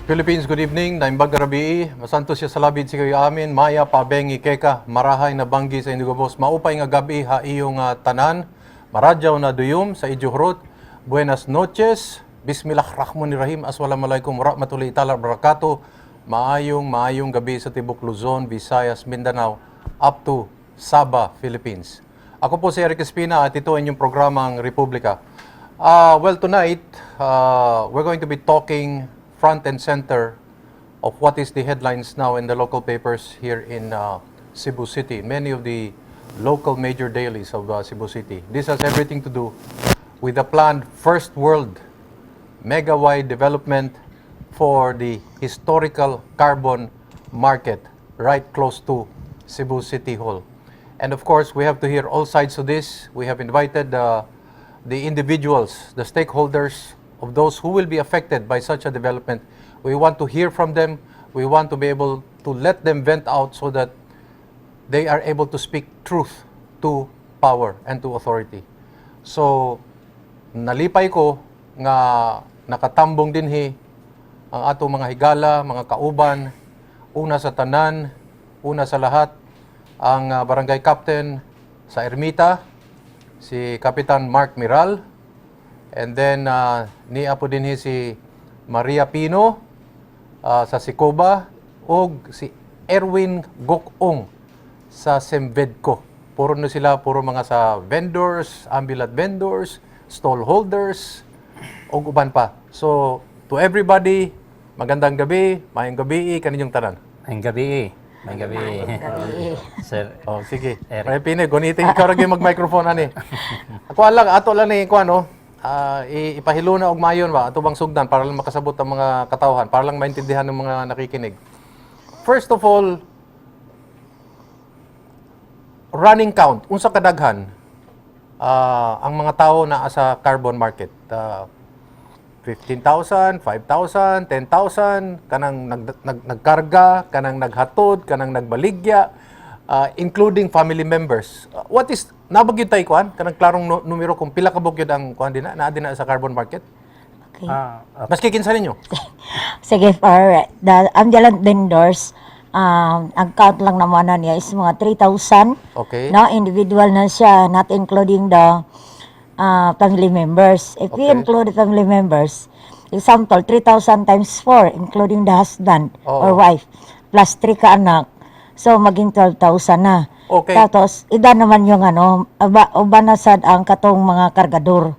Philippines, good evening. Naimbag garabi, masantos siya sa labid si kayo amin. Maya pabengi keka, marahay na banggi sa Indigo Boss. Maupay nga gabi ha iyong tanan. Maradyaw na duyom sa Ijuhrot. Buenas noches. Bismillahirrahmanirrahim. Assalamualaikum warahmatullahi ta'ala wabarakatuh. Maayong gabi sa Tibok Luzon, Visayas, Mindanao, up to Sabah, Philippines. Ako po si Eric Espina at ito ang inyong programang Republika. Well, tonight, we're going to be talking front and center of what is the headlines now in the local papers here in Cebu City. Many of the local major dailies of Cebu City. This has everything to do with the planned First World mega-wide development for the historical carbon market right close to Cebu City Hall. And of course, we have to hear all sides of this. We have invited the individuals, the stakeholders of those who will be affected by such a development. We want to hear from them. We want to be able to let them vent out so that they are able to speak truth to power and to authority. So, nalipay ko nga nakatambong dinhi ang atong mga higala, mga kauban, una sa tanan, una sa lahat, ang barangay captain sa Ermita, si Kapitan Mark Miral, and then niya po din si Maria Pino sa Sicoba o si Erwin Gokong sa Semvedco. Puro na sila, puro mga sa vendors, ambulant vendors, stall holders, o uban pa. So, to everybody, magandang gabi, mayang gabi, kaninyong tanan. Mayang gabi. Mayang gabi. Sir. Oh, sige. Eric. May pine, gunitin ikaw rin mag-microphone ani. Ako lang, ato lang ni ko ano, ipahilo na og mayon ba ato bang sugdan para lang makasabot ang mga katawhan, para lang maintindihan ng mga nakikinig. First of all, running count, unsa kadaghan ang mga tao na sa carbon market. 15,000, 5,000, 10,000, kanang nagkarga, kanang naghatod, kanang nagbaligya, including family members. What is nabagyud tay kuan kanang klarong numero kung pila ka bugyod ang kuan dinha naa dinha sa carbon market? Okay. Maski kinsa ninyo? Sige, for the ambulant vendors, ang count lang naman na niya is mga 3,000. Okay. No, individual na siya, not including the family members. If we Okay. include the family members, example, 3,000 times 4, including the husband or wife, plus 3 ka anak. So, maging 12,000 na. Okay. Tapos, ida naman yung uba na sad ang katong mga kargador.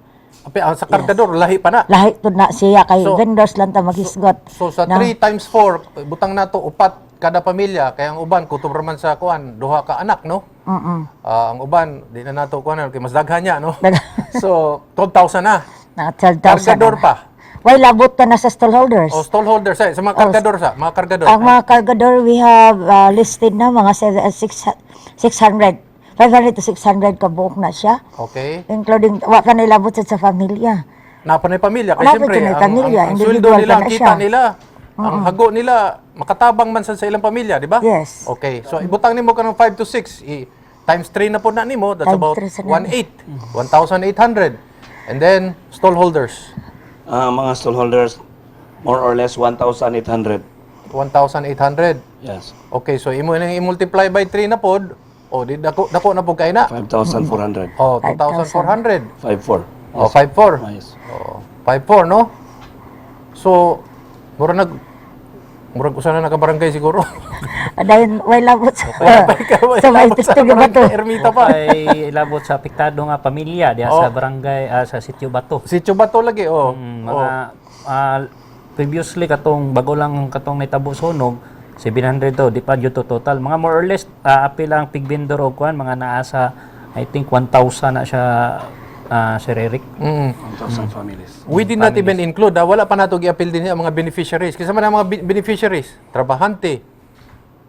Sa kargador lahi pa na. Lahi to na siya, kay So- vendors lang ta maghisgot. So sa 3 times 4, butang nato upat kada pamilya, kaya ang uban kutob raman sa kuan duha ka anak, no? Ang uban di na nato kuan kay mas daghan niya, no? So 12,000 na. Na 12,000. Kargador pa. Why labot ka na sa stallholders? O stallholders sa mga kargador mga kargador. Ang mga kargador, we have listed na mga 600, 500 to 600 ka buok na siya. Okay. Including, wa ka nilabot sa pamilya. Napanay pamilya kasi Wala siyempre pa dyan, pamilya, ang sweldo individual nila, pa na ang kita siya. nila, ang hago nila makatabang man sa ilang pamilya, di ba? Yes. Okay. So ibutang nimo kanang 5 to 6 times 3 na po na nimo, that's Times about 3 sa nimo. 1,800. And then stallholders. Mga stallholders, more or less 1,800. 1,800. Yes. Okay, so imo nang i-multiply by 3 na pod, o di dako na pud kay na. 5,400. Oh, 2,400. 5,400. Oh, 5,400. Yes. Oh, 5,400, no? So, murag usa na nakabarangay siguro. Dahil, why labot sa sa may Labot sa testigo ba to? barangay Ermita pa. Ay ilabot sa apektado nga pamilya diha sa barangay sa Sitio Bato. Si Chubato lagi, oh. Mga previously katong bago lang katong nitabo sunog 700 to di pa jud to total. Mga more or less apil ang pig vendor og kuan mga naa sa I think 1,000 na siya Sir Eric. 1,000 families. We did not even include, wala pa nato gi-appeal din ang mga beneficiaries. Kasi man ang mga beneficiaries, trabahante,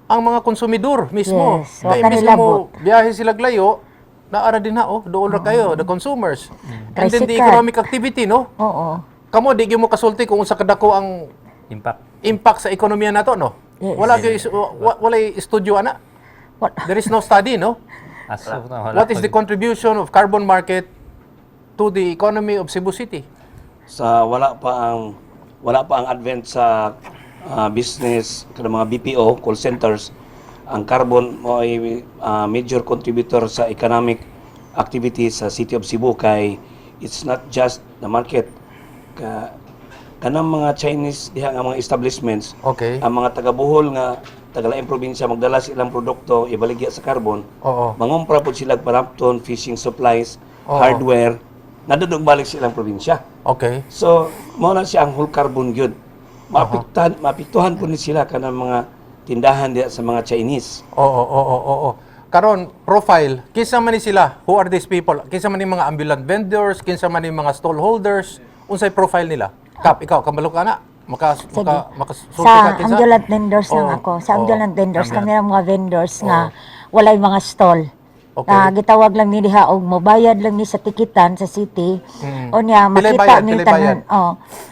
ang mga konsumidor mismo. Yes, Kaya wala mismo nila mo, biyahe sila glayo, naara din na, doon ra kayo, the consumers. And then the Tricycle. economic activity, no? Oo. Kamo, di gyud mo kasulti kung unsa kadako ang Impact. impact sa ekonomiya nato, no? Yes. Wala studio ana. There is no study, no? What is the contribution of carbon market to the economy of Cebu City? Sa wala pa ang advent sa business kada mga BPO call centers, ang carbon mo ay major contributor sa economic activity sa City of Cebu kay it's not just the market kanang mga Chinese diha nga mga establishments. Okay. Ang mga taga-Bohol nga tagalaing probinsya magdala silang produkto ibaligya sa carbon. Oo. Mangumpra po sila parapton, fishing supplies, Oo. hardware, nadudog balik silang probinsya. Okay. So, mao na siya ang whole carbon gyud. Mapiktuhan po ni sila kanang mga tindahan diha sa mga Chinese. Oo. Karon profile, kinsa man ni sila? Who are these people? Kinsa man ni mga ambulant vendors, kinsa man ni mga stall holders? Unsay profile nila? Kap, ikaw kabalo ka na. Makasulti Sa ka kinsa? ambulant vendors lang Oo. ako. Sa Oo. ambulant vendors, Ambulant. kami ang mga vendors nga walay mga stall. Okay. Gitawag lang ni diha og mobayad lang ni sa tikitan sa city. O niya Pilay makita bayad, mi pilay tanan.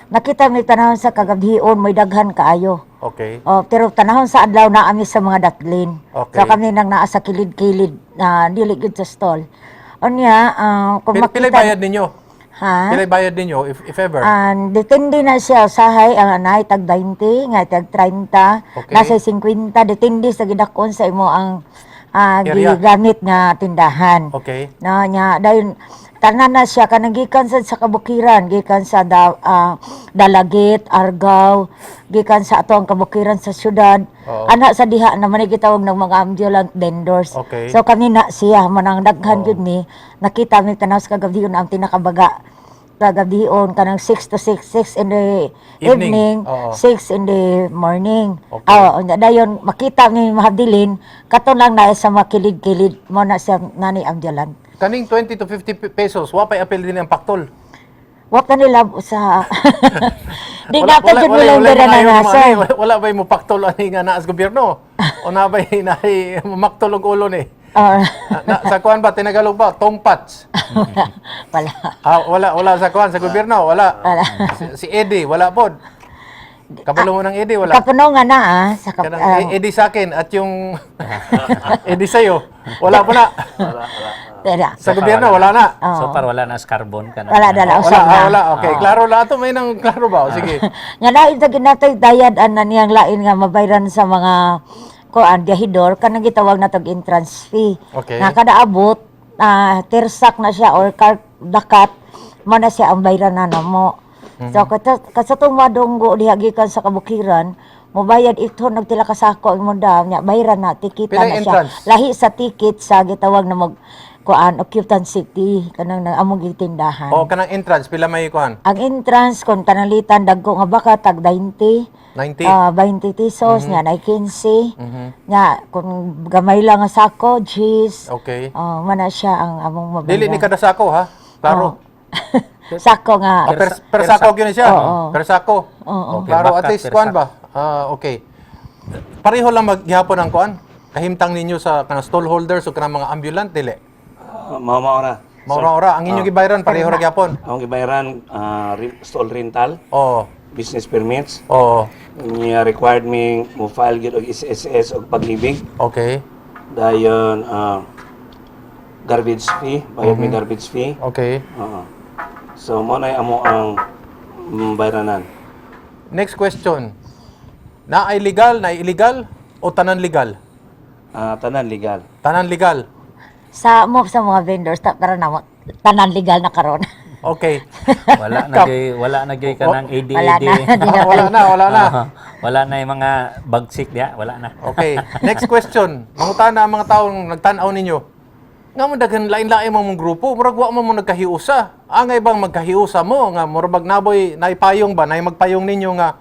Nakita mi tanan sa kagabhion may daghan kaayo. Okay. Pero tanahon sa adlaw na ami sa mga datlin. Okay. So kami nang naa sa kilid-kilid na dili gid sa stall. O niya kung Pilay makita bayad ninyo? ha. Pilay bayad ninyo if ever? Depende na siya usahay ang anay tag 20 nga tag 30 Okay. nasa 50 depende sa gidakon sa imo ang Area. gigamit nga tindahan. Okay. Na nya dayon tanan na siya kanang gikan sa kabukiran, gikan sa Dalagit, Argao, gikan sa ato ang kabukiran sa syudad. Oo. Ana sa diha naman ni gitawag ng mga ambulant vendors. Okay. So kami na siya manang daghan gyud ni nakita mi tanaw sa kagabion ang tinakabaga kagabion kanang 6 to 6 in the Evening. evening, Oo. 6 in the morning. Okay. Dayon makita mi mahadilin katon lang na sa makilid-kilid mo na siya nani ambulant. Kaning 20 to 50 pesos, wapay apel din ang paktol. Wa ka nila sa di na pa jud nila wala, na yung nga mga sir. ani, wala ba mo paktol ani nga naa sa gobyerno? O na ba maktol og ulo ni? Sa kuan ba tinagalog ba tongpats? Wala. Wala sa kuan sa gobyerno, wala. Wala. Si Eddie wala pod. Kabalo mo ng Eddie wala. Kapuno nga na sa Kanang Eddie sa akin at yung Eddie sa'yo, wala po na. Sa gobyerno, wala na. So far wala na sa carbon ka na. Wala na Wala, usab na. wala. Okay, klaro na ito. May nang klaro ba? O, sige. Nga lain sa ginatoy dayad an niyang lain nga mabayran sa mga kuan gahidor kanang gitawag na tog entrance fee. Okay. Nga kada abot tirsak na siya or dakat mo na siya ang bayran na namo. So kasatong madunggo diha gikan sa kabukiran mobayad ito nagtila ka sako ang munda nya bayran na tikita Pilay na siya. entrance? Lahi sa ticket sa gitawag na mag kuan occupancy fee kanang among gitindahan. O, kanang entrance, pila may kuhan? Ang entrance kung tanalitan dagko nga baka tag 20 90? 20 pesos nya na 15 Mhm. nya kung gamay lang nga sako cheese Okay. mana siya ang among mabayad. Dili ni kada sako, ha? Klaro. Sako nga Per sako yun siya? Oo. Per sako? Oo. Klaro, at Bakat least per kuhan sako. ba? Okay. Pareho lang maghihapon ang kuhan? Kahimtang ninyo sa kanang stall holders o kanang mga ambulant, dili? Maura. Maura-ora, ang inyong gibayran, pareho ra gyapon. Ang gibayaran stall rental, Oo. business permits, Oo. niya required me mo file gyud og SSS og paglibing. Okay. Dayon garbage fee, bayad mi garbage fee. Okay. Oo. So mo na amo ang bayranan. Next question. Na ay legal, na illegal o tanan legal? Tanan legal. Tanan legal. sa mga vendors para na tanan legal na karon. Okay. Wala na gay ka ng AD. Wala na. Wala na. Wala na yung mga bagsik diya, wala na. Okay. Next question. Mangutana ang mga taong nagtanaw ninyo. Nga mo daghan lain-lain mong grupo, murag wa mo nagkahiusa. Angay bang magkahiusa mo nga murag naboy naipayong ba, nay magpayong ninyo nga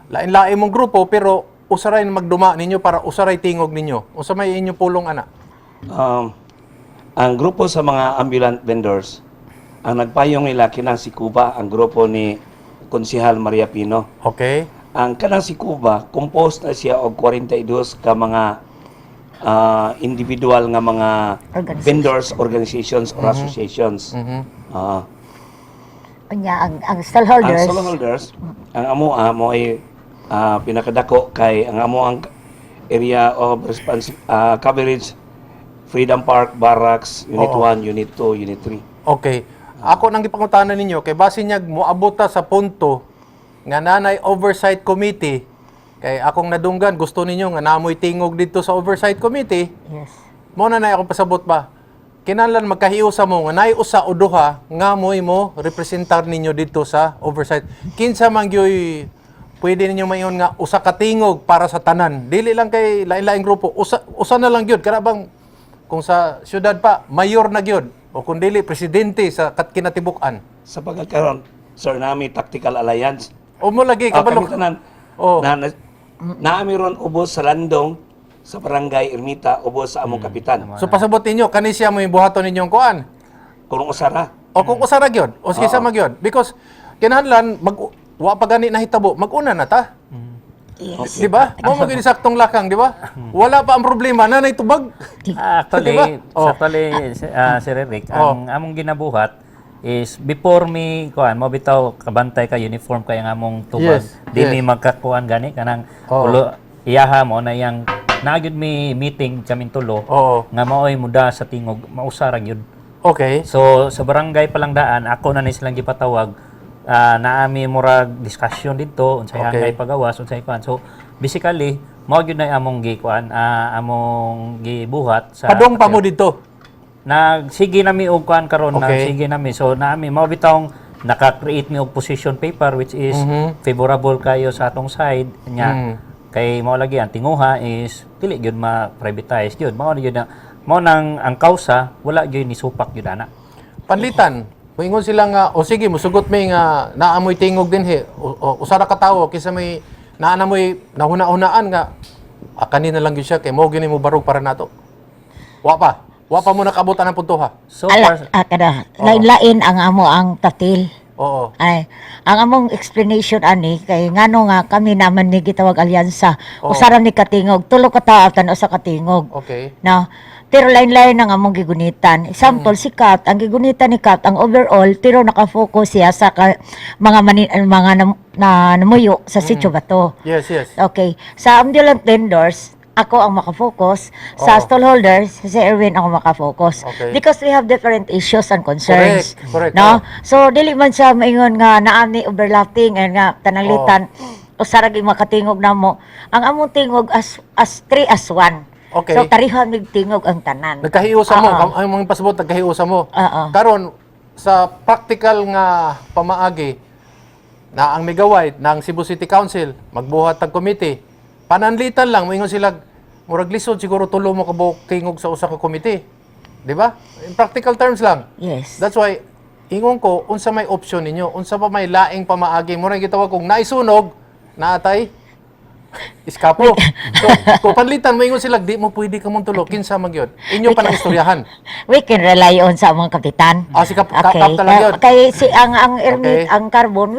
lain-lain mong grupo pero usaray magduma ninyo para usaray tingog ninyo. Unsa may inyong pulong ana? Ang grupo sa mga ambulant vendors, ang nagpayong nila kinang si Cuba, ang grupo ni Konsehal Maria Pino. Okay. Ang kanang si Cuba, composed na siya og 42 ka mga individual nga mga Organization. vendors, organizations or associations. Ah, Unya ang stall ang holders. stallholders, ang mo ay pinakadako kay ang amo ang area of coverage Freedom Park, Barracks, Unit Oo. 1, Unit 2, Unit 3. Okay. Ako nang gipangutanan ninyo kay base niya moabot ta sa punto nga nanay oversight committee Kay akong nadunggan, gusto ninyo nga namoy tingog dito sa Oversight Committee. Yes. Mo na akong pasabot ba? Kinahanglan magkahiusa mo nga naay usa o duha nga moy mo representar ninyo dito sa Oversight. Kinsa man gyoy pwede ninyo mayon nga usa ka tingog para sa tanan. Dili lang kay lain-laing grupo. Usa na lang gyud kada bang kung sa syudad pa mayor na gyud o kung dili presidente sa kinatibuk-an. Sa pagkakaroon, sir, nami tactical alliance. O mo lagi Kami kabalo. tanan, Oh. naami ron ubos sa landong sa barangay Ermita, ubos sa among kapitan. So pasabot ninyo kani siya mo buhaton ninyong kuan. Kung usara, O kung usara gyud, o sige sa magyud because kinahanglan wa pa gani nahitabo, mag-una na ta. Yes. Di ba? Mo maging saktong lakang, di ba? Wala pa ang problema na tubag. Actually, Diba? Oh. Sir Eric, ang among ginabuhat is before me kuan mo bitaw kabantay ka uniform kay ang among tubag Yes, di yes. mi magkakuan gani kanang Oo. ulo iyaha mo na yang nagyud mi meeting kaming tulo Oo. nga maoy muda sa tingog mausara gyud. Okay. So sa barangay Palangdaan ako na ni silang gipatawag naami murag discussion dito unsay Okay. hangay pagawas unsay kuan. So basically mao gyud na among gikuan among gibuhat sa Padong pa mo dito. sige nami og kuan karon Okay. sige nami so nami mao bitawng naka-create mi og position paper which is favorable kayo sa atong side nya kay mao lagi ang tinguha is dili gyud ma-privatize gyud mao gyud na mao nang ang kausa wala gyud ni supak gyud ana. Panlitan. Moingon sila nga, o sige, musugot may nga naamoy tingog din he. Usara ka tawo kisa may naanamoy nahuna-hunaan nga. Kanina lang gyud siya kay mo gini mo barog para nato. Wa pa mo nakabutan ang punto ha. So Ala, far kada, lain-lain ang amo ang tatil. Oo. Ay, ang among explanation ani kay ngano nga kami naman ni gitawag alyansa. Oo. Usaram ni katingog, tulo ka tawo tan usa katingog. Okay. No. Pero lain-lain ang among gigunitan. Example si Kat, ang gigunitan ni Kat, ang overall tiro nakafocus siya sa mga namuyo sa sitio bato. Yes, yes. Okay. Sa ambulant vendors, ako ang makafocus. Sa Oo. stallholders, si Erwin ako makafocus. Okay. Because we have different issues and concerns. Correct, No? oo. So, dili man siya maingon nga naami overlapping and nga tanalitan o saragi makatingog na mo. Ang among tingog as 3 as 1. Okay. So, tarihan mig tingog ang tanan. Nagkahiusa mo, Oo. ang mga pasabot nagkahiusa mo. Oo. Karon sa practical nga pamaagi na ang Megawide ng Cebu City Council magbuhat tag committee. Pananlitan lang moingon sila murag lisod siguro tulo mo kabuok tingog sa usa ka committee. Di ba? In practical terms lang. Yes. That's why ingon ko unsa may option ninyo, unsa pa may laing pamaagi mo ring gitawag kung naisunog naatay iskapo. So, kung panlitan mo ingon sila di mo pwede ka mong tulo kinsa magyod. Inyo pa nang istoryahan. We can rely on sa mga kapitan. Si Kap talaga yun. Kay si ang Ermit, Okay. ang carbon,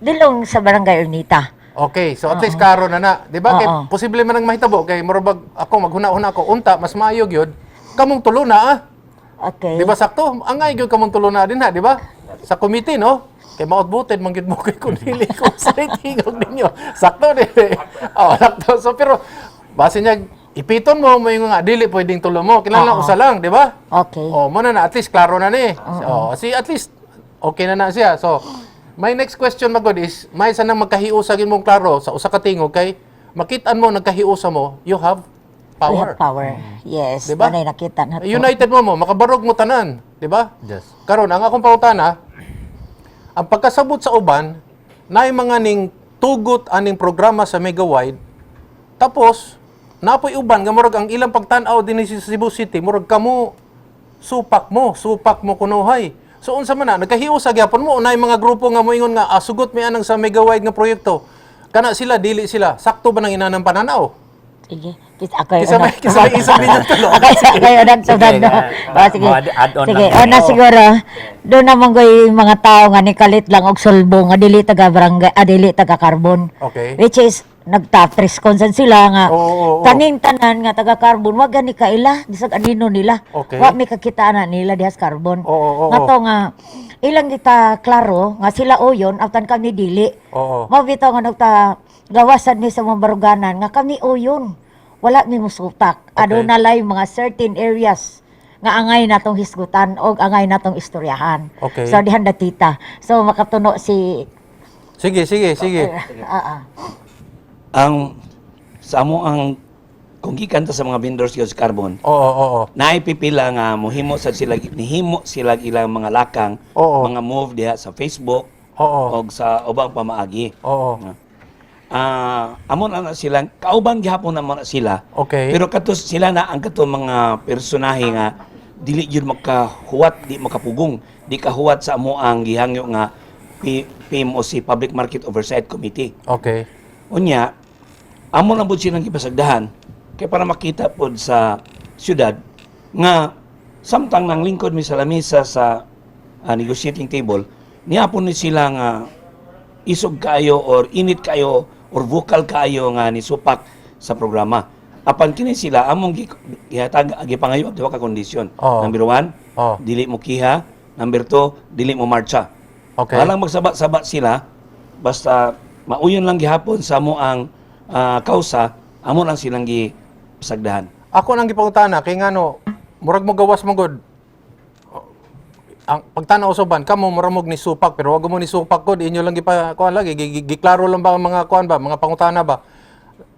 dilong sa barangay Ernita. Okay, so at least karo na. Di ba? Kay Oo. posible man ang mahitabo kay murabag ako maghuna-huna ako unta mas maayo gyud. Kamong tulo na Okay. Di ba sakto? Ang ay gyud kamong tulo na din ha, di ba? Sa committee no. Kay mautbuted man gyud mo kay kun dili ko sa tingog ninyo. Sakto di. Sakto. So pero base niya ipiton mo yung nga dili pwedeng tulo mo. Kinahanglan Oo. usa lang, di ba? Okay. Mo na at least klaro na ni. Si at least okay na siya. So my next question magod is may sanang magkahiusa gid mong klaro sa usa ka tingog kay makit-an mo nagkahiusa mo, you have We power. have power. Yes. Diba? Manay nakita na to. United mo, makabarog mo tanan, di ba? yes. Karon ang akong pangutana, ang pagkasabot sa uban, na mga ning tugot aning programa sa Megawide, tapos, napoy uban, nga murag ang ilang pagtanaw din sa Cebu City, murag kamo, supak mo kunuhay. So, unsa man na, nagkahiusa gyapon mo, na mga grupo nga moingon nga, sugot may anang sa Megawide nga proyekto, kana sila, dili sila, sakto ba nang inanang pananaw? Sige. Ako Kisa may isang din yung tulo. Kayo nagsunod Sige, no. Sige. add-on Sige. lang. O na siguro. Doon naman ko yung mga tao nga nikalit lang og sulbo nga dili taga barangay, dili taga carbon. Okay. Which is nagta-press concern sila nga Oo. kaning tanan nga taga carbon wag gani kaila bisag anino nila. Okay. Wa may kakitaan nila dihas carbon. Oo. Nga to nga ilang kita klaro nga sila uyon aftan kami dili. Oo. Mabitaw nga nagta gawasan ni sa mga baruganan nga kami uyon. Wala mi musutak. Aduna lay mga certain areas nga angay natong hisgutan o angay natong istoryahan. Okay. So dihan datita. So makatuno si Sige. ah. ang sa amo ang kung gikan ta sa mga vendors gyud sa carbon, Oo. naipipila nga mohimo sa sila nihimo sila ilang mga lakang, Oo. mga move diha sa Facebook Oo. o sa ubang pamaagi. Oo. Amon na sila, kauban gihapon naman na sila. Okay. Pero katos sila na ang kato mga personahe nga dili yun makahuwat, di makapugong, di kahuwat sa amo ang gihangyo nga PMOC Public Market Oversight Committee. Okay. Unya, amo lang po silang gipasagdahan kay para makita po sa syudad nga samtang nang lingkod mi sa lamesa sa negotiating table, niapon ni sila nga isog kayo or init kayo or vocal kayo nga nisupak sa programa. Apan kini sila among gihatag gipangayo og duha ka kondisyon. Oo. Number 1, Oo. dili mo kiha. Number 2, dili mo marcha. Okay. Walang magsaba-saba sila basta mauyon lang gihapon sa mo ang kausa, amo lang silang gisagdahan. Ako nang gipangutana kay ngano murag mo gawas mo god. Ang pagtanaw usoban kamo muramog ni supak pero wag mo ni supak god inyo lang kuan lagi giklaro lang ba ang mga kuan ba mga pangutana ba.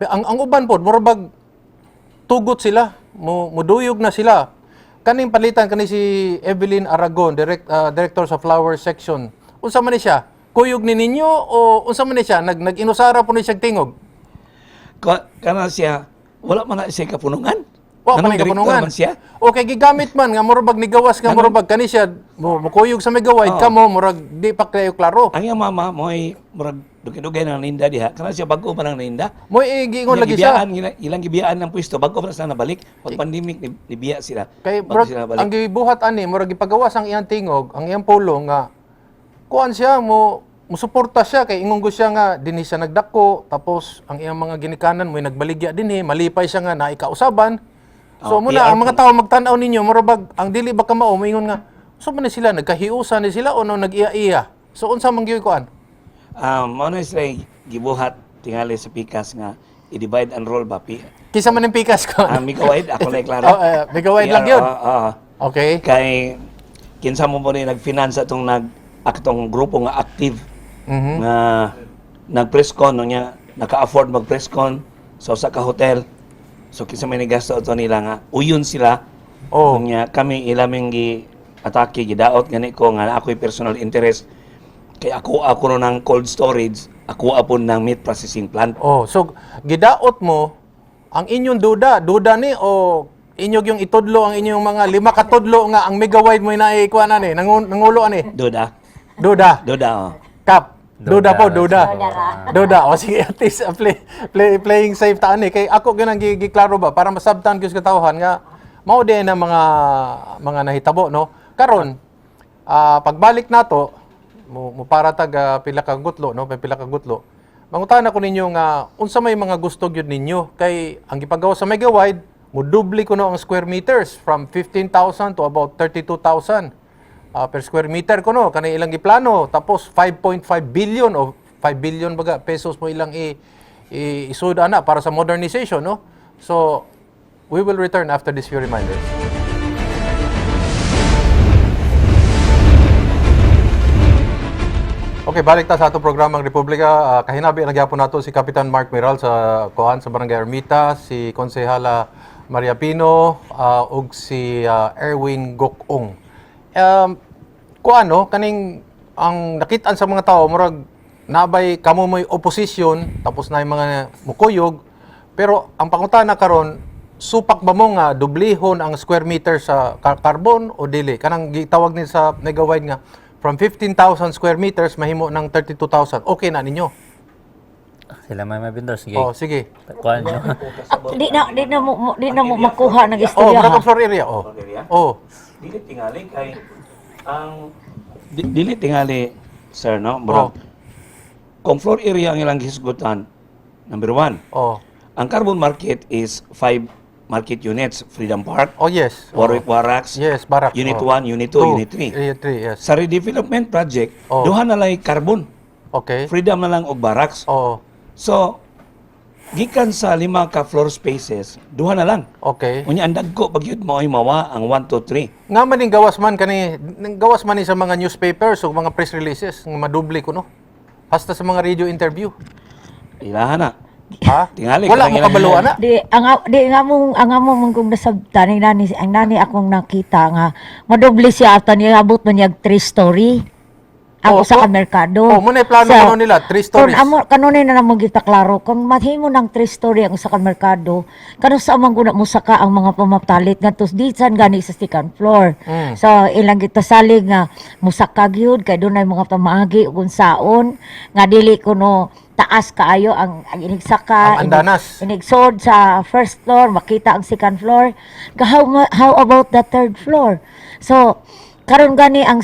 Ang uban pod murag tugot sila muduyog na sila. Kaning palitan kani si Evelyn Aragon, director sa Flower Section. Unsa man ni siya? Kuyog ni ninyo o unsa man ni siya? Nag-inusara po ni siya tingog. Kana siya, wala man na siya kapunungan. Wa pa Anong ni direktor kapunungan. man siya? Okay, gigamit man nga murag ni gawas nga murag kani siya mukuyog sa may gawaid kamo murag di pa kayo klaro. Ang iyang mama mo ay murag dugay-dugay ng ninda diha. Kana siya bago pa ng ninda. Mo giingon lagi siya. Ilang gibiyaan ng pwesto bago pa sila nabalik. Pag pandemic nibiya sila. Kay bago murag sila ang nabalik. gibuhat ani murag gipagawas ang iyang tingog, ang iyang pulong nga kuan siya musuporta siya kay ingon ko siya nga dinhi siya nagdako tapos ang iyang mga ginikanan mo nagbaligya dinhi malipay siya nga naikausaban. So muna PR ang mga tao magtan-aw ninyo murag ang dili ba ka mao moingon nga so man ni sila nagkahiusan ni sila o no nag-iya-iya. So unsa man gyud kuan? Mao na sila gibuhat tingali sa pikas nga i-divide and roll ba. Kisa man ang pikas ko. Mikawaid ako na klaro. Mikawaid lang yun. Okay. Kay kinsa mo po rin nag-finance atong atong grupo nga active nga nag-presscon nya naka-afford mag-presscon sa usa ka hotel. So kinsa may nagasto ato nila nga uyon sila. Oh. Nya kami ilaming gi-atake gidaot gani ko nga ako'y personal interest kay ako no ng cold storage, ako apon ng meat processing plant. Oh, so gidaot mo ang inyong duda ni o inyog yung itudlo ang inyong mga 5 ka tudlo nga ang megawide mo inaikuan ani nangulo ani. Duda. Duda. Oh. Kap. Duda po, duda. Duda. Duda. O sige, at least playing safe ta ani kay ako ganang giklaro ba para masabtan gyud sa katawhan nga mao din ang mga nahitabo no. Karon pagbalik nato mo para tag pila ka gutlo no, pila ka gutlo. Mangutana ko ninyo nga unsa may mga gusto gyud ninyo kay ang gipagawa sa megawide mo doble kuno ang square meters from 15,000 to about 32,000 per square meter kuno kanay ilang giplano tapos 5.5 billion o 5 billion baga pesos mo ilang isud ana para sa modernization no. So we will return after this few reminders. Okay, balik ta sa atong programang Republika. Kahinabi nagyapon nato si Kapitan Mark Miral sa sa Barangay Ermita, si Konsehala Maria Pino, ug si Erwin Gokong. No, kaning ang nakitaan sa mga tao murag nabay kamo may opposition tapos na yung mga mukuyog pero ang pangutana karon supak ba mo nga dublihon ang square meter sa carbon o dili kanang gitawag ni sa megawide nga from 15,000 square meters mahimo ng 32,000 okay na ninyo. Sila may vendor sige. Oh sige. Kuan nyo. Di na mo makuha ng Oh istorya. murag ang floor area oh. Dili tingali kay ang dili tingali sir no bro. Kung floor area ang ilang hisgutan number 1. Oh. Ang carbon market is 5 market units, Freedom Park, Oh yes. Warwick Barracks, Yes, barak. Unit Oh. 1, Unit 2, Unit 3. Unit 3, yes. Sa redevelopment project, Oh. duha na lang carbon. Okay. Freedom na lang og barracks. Oh. So, gikan sa 5 ka floor spaces, duha na lang. Okay. Unya ang dagko pag yun mo ay mawa ang 1, 2, 3. Nga man din gawas man ni sa mga newspapers o mga press releases nga madubli ko no. Hasta sa mga radio interview. Ilahan na. Ha? Tingali, Wala mo kanang kabaluan na? Di ang among mong kung nasabtan ni nani ang nani akong nakita nga madoble siya ata niya abot man niya 3 story. Ako sa merkado. Oh, muna plano kuno nila 3 stories. Kung amo kanunin na namang kita klaro kung mahimo ng 3 story ang sa merkado kano sa amang guna mo saka ang mga pamatalit ngadto disan gani sa second floor. So ilang kita salig nga musaka gyud kay dunay mga pamaagi ug unsaon nga dili kuno taas kaayo ang inigsaka Ang andanas. inigsod sa first floor makita ang second floor. How about the third floor? So karon gani ang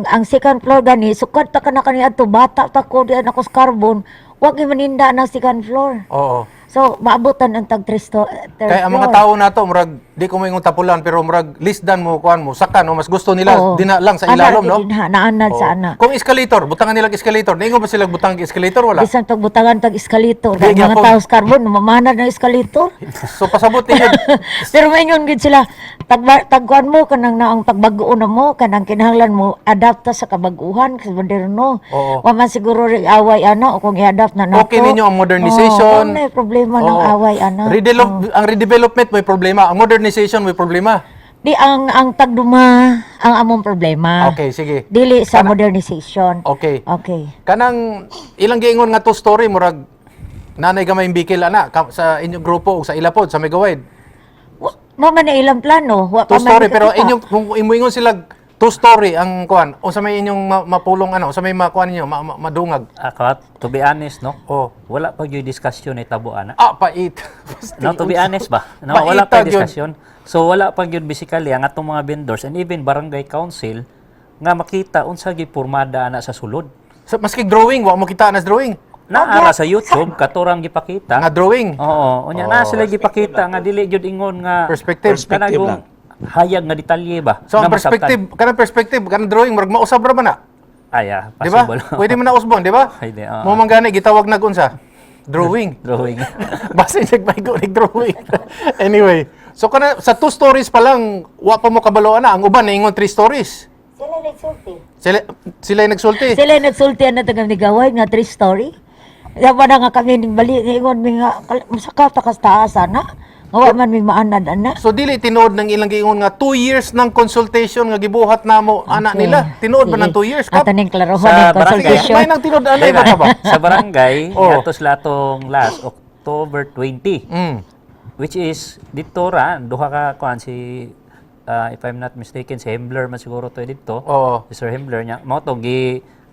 ang second floor gani sukad ta kana kani adto bata ta ko diyan ako sa carbon wa gyud maninda ng second floor. Oo. So maabutan ang tag third Kaya ang mga floor. tao nato murag di ko moingon tapulan pero murag list dan mo kuan mo saka no mas gusto nila Oo. dina lang sa Ana, ilalom no. naanad sa ana. Kung escalator, butangan nila escalator. Ningo ba sila butang escalator wala? Bisan pagbutangan tag escalator Di, kay mga gyapon. tao sa carbon mamamanad ng escalator. So pasabot ninyo. Pero maingon gid sila tagkuan mo kanang naang pagbago na mo kanang kinahanglan mo adapta sa kabaguhan sa moderno. Oo. Wa man siguro ri away ano o kung i-adapt na nato. Okay ninyo ang modernization. Oo, may problema ng Oo. away ano. Ang redevelopment may problema, ang modernization may problema. Di ang tagduma ang among problema. Okay, sige. Dili sa modernization. Okay. Okay. Kanang ilang giingon nga to story murag nanay gamay imbikil ana sa inyong grupo ug sa ilapod sa Megawide. Mo man na ilang plano, wa Two pa man story pero nakakita. inyong kung imuingon sila two story ang kuan o sa may inyong mapulong ano, sa may makuan ninyo madungag. Ako, to be honest, no? Oh. Wala pa yung discussion ni tabo ana. Pait. No, to be honest ba? No, Baitag wala pa yun. discussion. So wala pa gyud basically ang atong mga vendors and even barangay council nga makita unsa gyud pormada ana sa sulod. Maski drawing, wa mo kita nas drawing. Naara sa YouTube katurang gipakita. Nga drawing. Oo, unya na sila gipakita nga dili gyud ingon nga Perspective. kanang Perspective yung hayag nga detalye ba. So ang nga masabtan. perspective, kanang drawing murag mausab ra man na. Aya, Di ba? possible. Pwede man na usbon, di ba? Pwede, oo. Mo man gani gitawag na unsa? Drawing. Drawing. Basta nagbaygo ni drawing. Anyway, so kana sa 2 stories pa lang wa pa mo kabaloan na ang uban naingon 3 stories. Sila nagsulti. Sila yung nagsulti. Sila nagsulti na tagang nigaway nga 3 story. Yawa na nga kami ning bali ingon mi nga masaka ta kas taas ana. Nga wa man mi maanad ana. So dili tinuod ng ilang giingon nga 2 years ng consultation nga gibuhat namo ana nila. Tinuod ba ng 2 years kap? Ato ning klarohan Sa ng barangay, consultation. May nang tinuod ana ba ba? Sa barangay, Oh. atos latong last October 20. Mm. Which is dito ra duha ka kuan si if I'm not mistaken si Hembler man siguro to dito. Oo. Si Sir Hembler nya mao to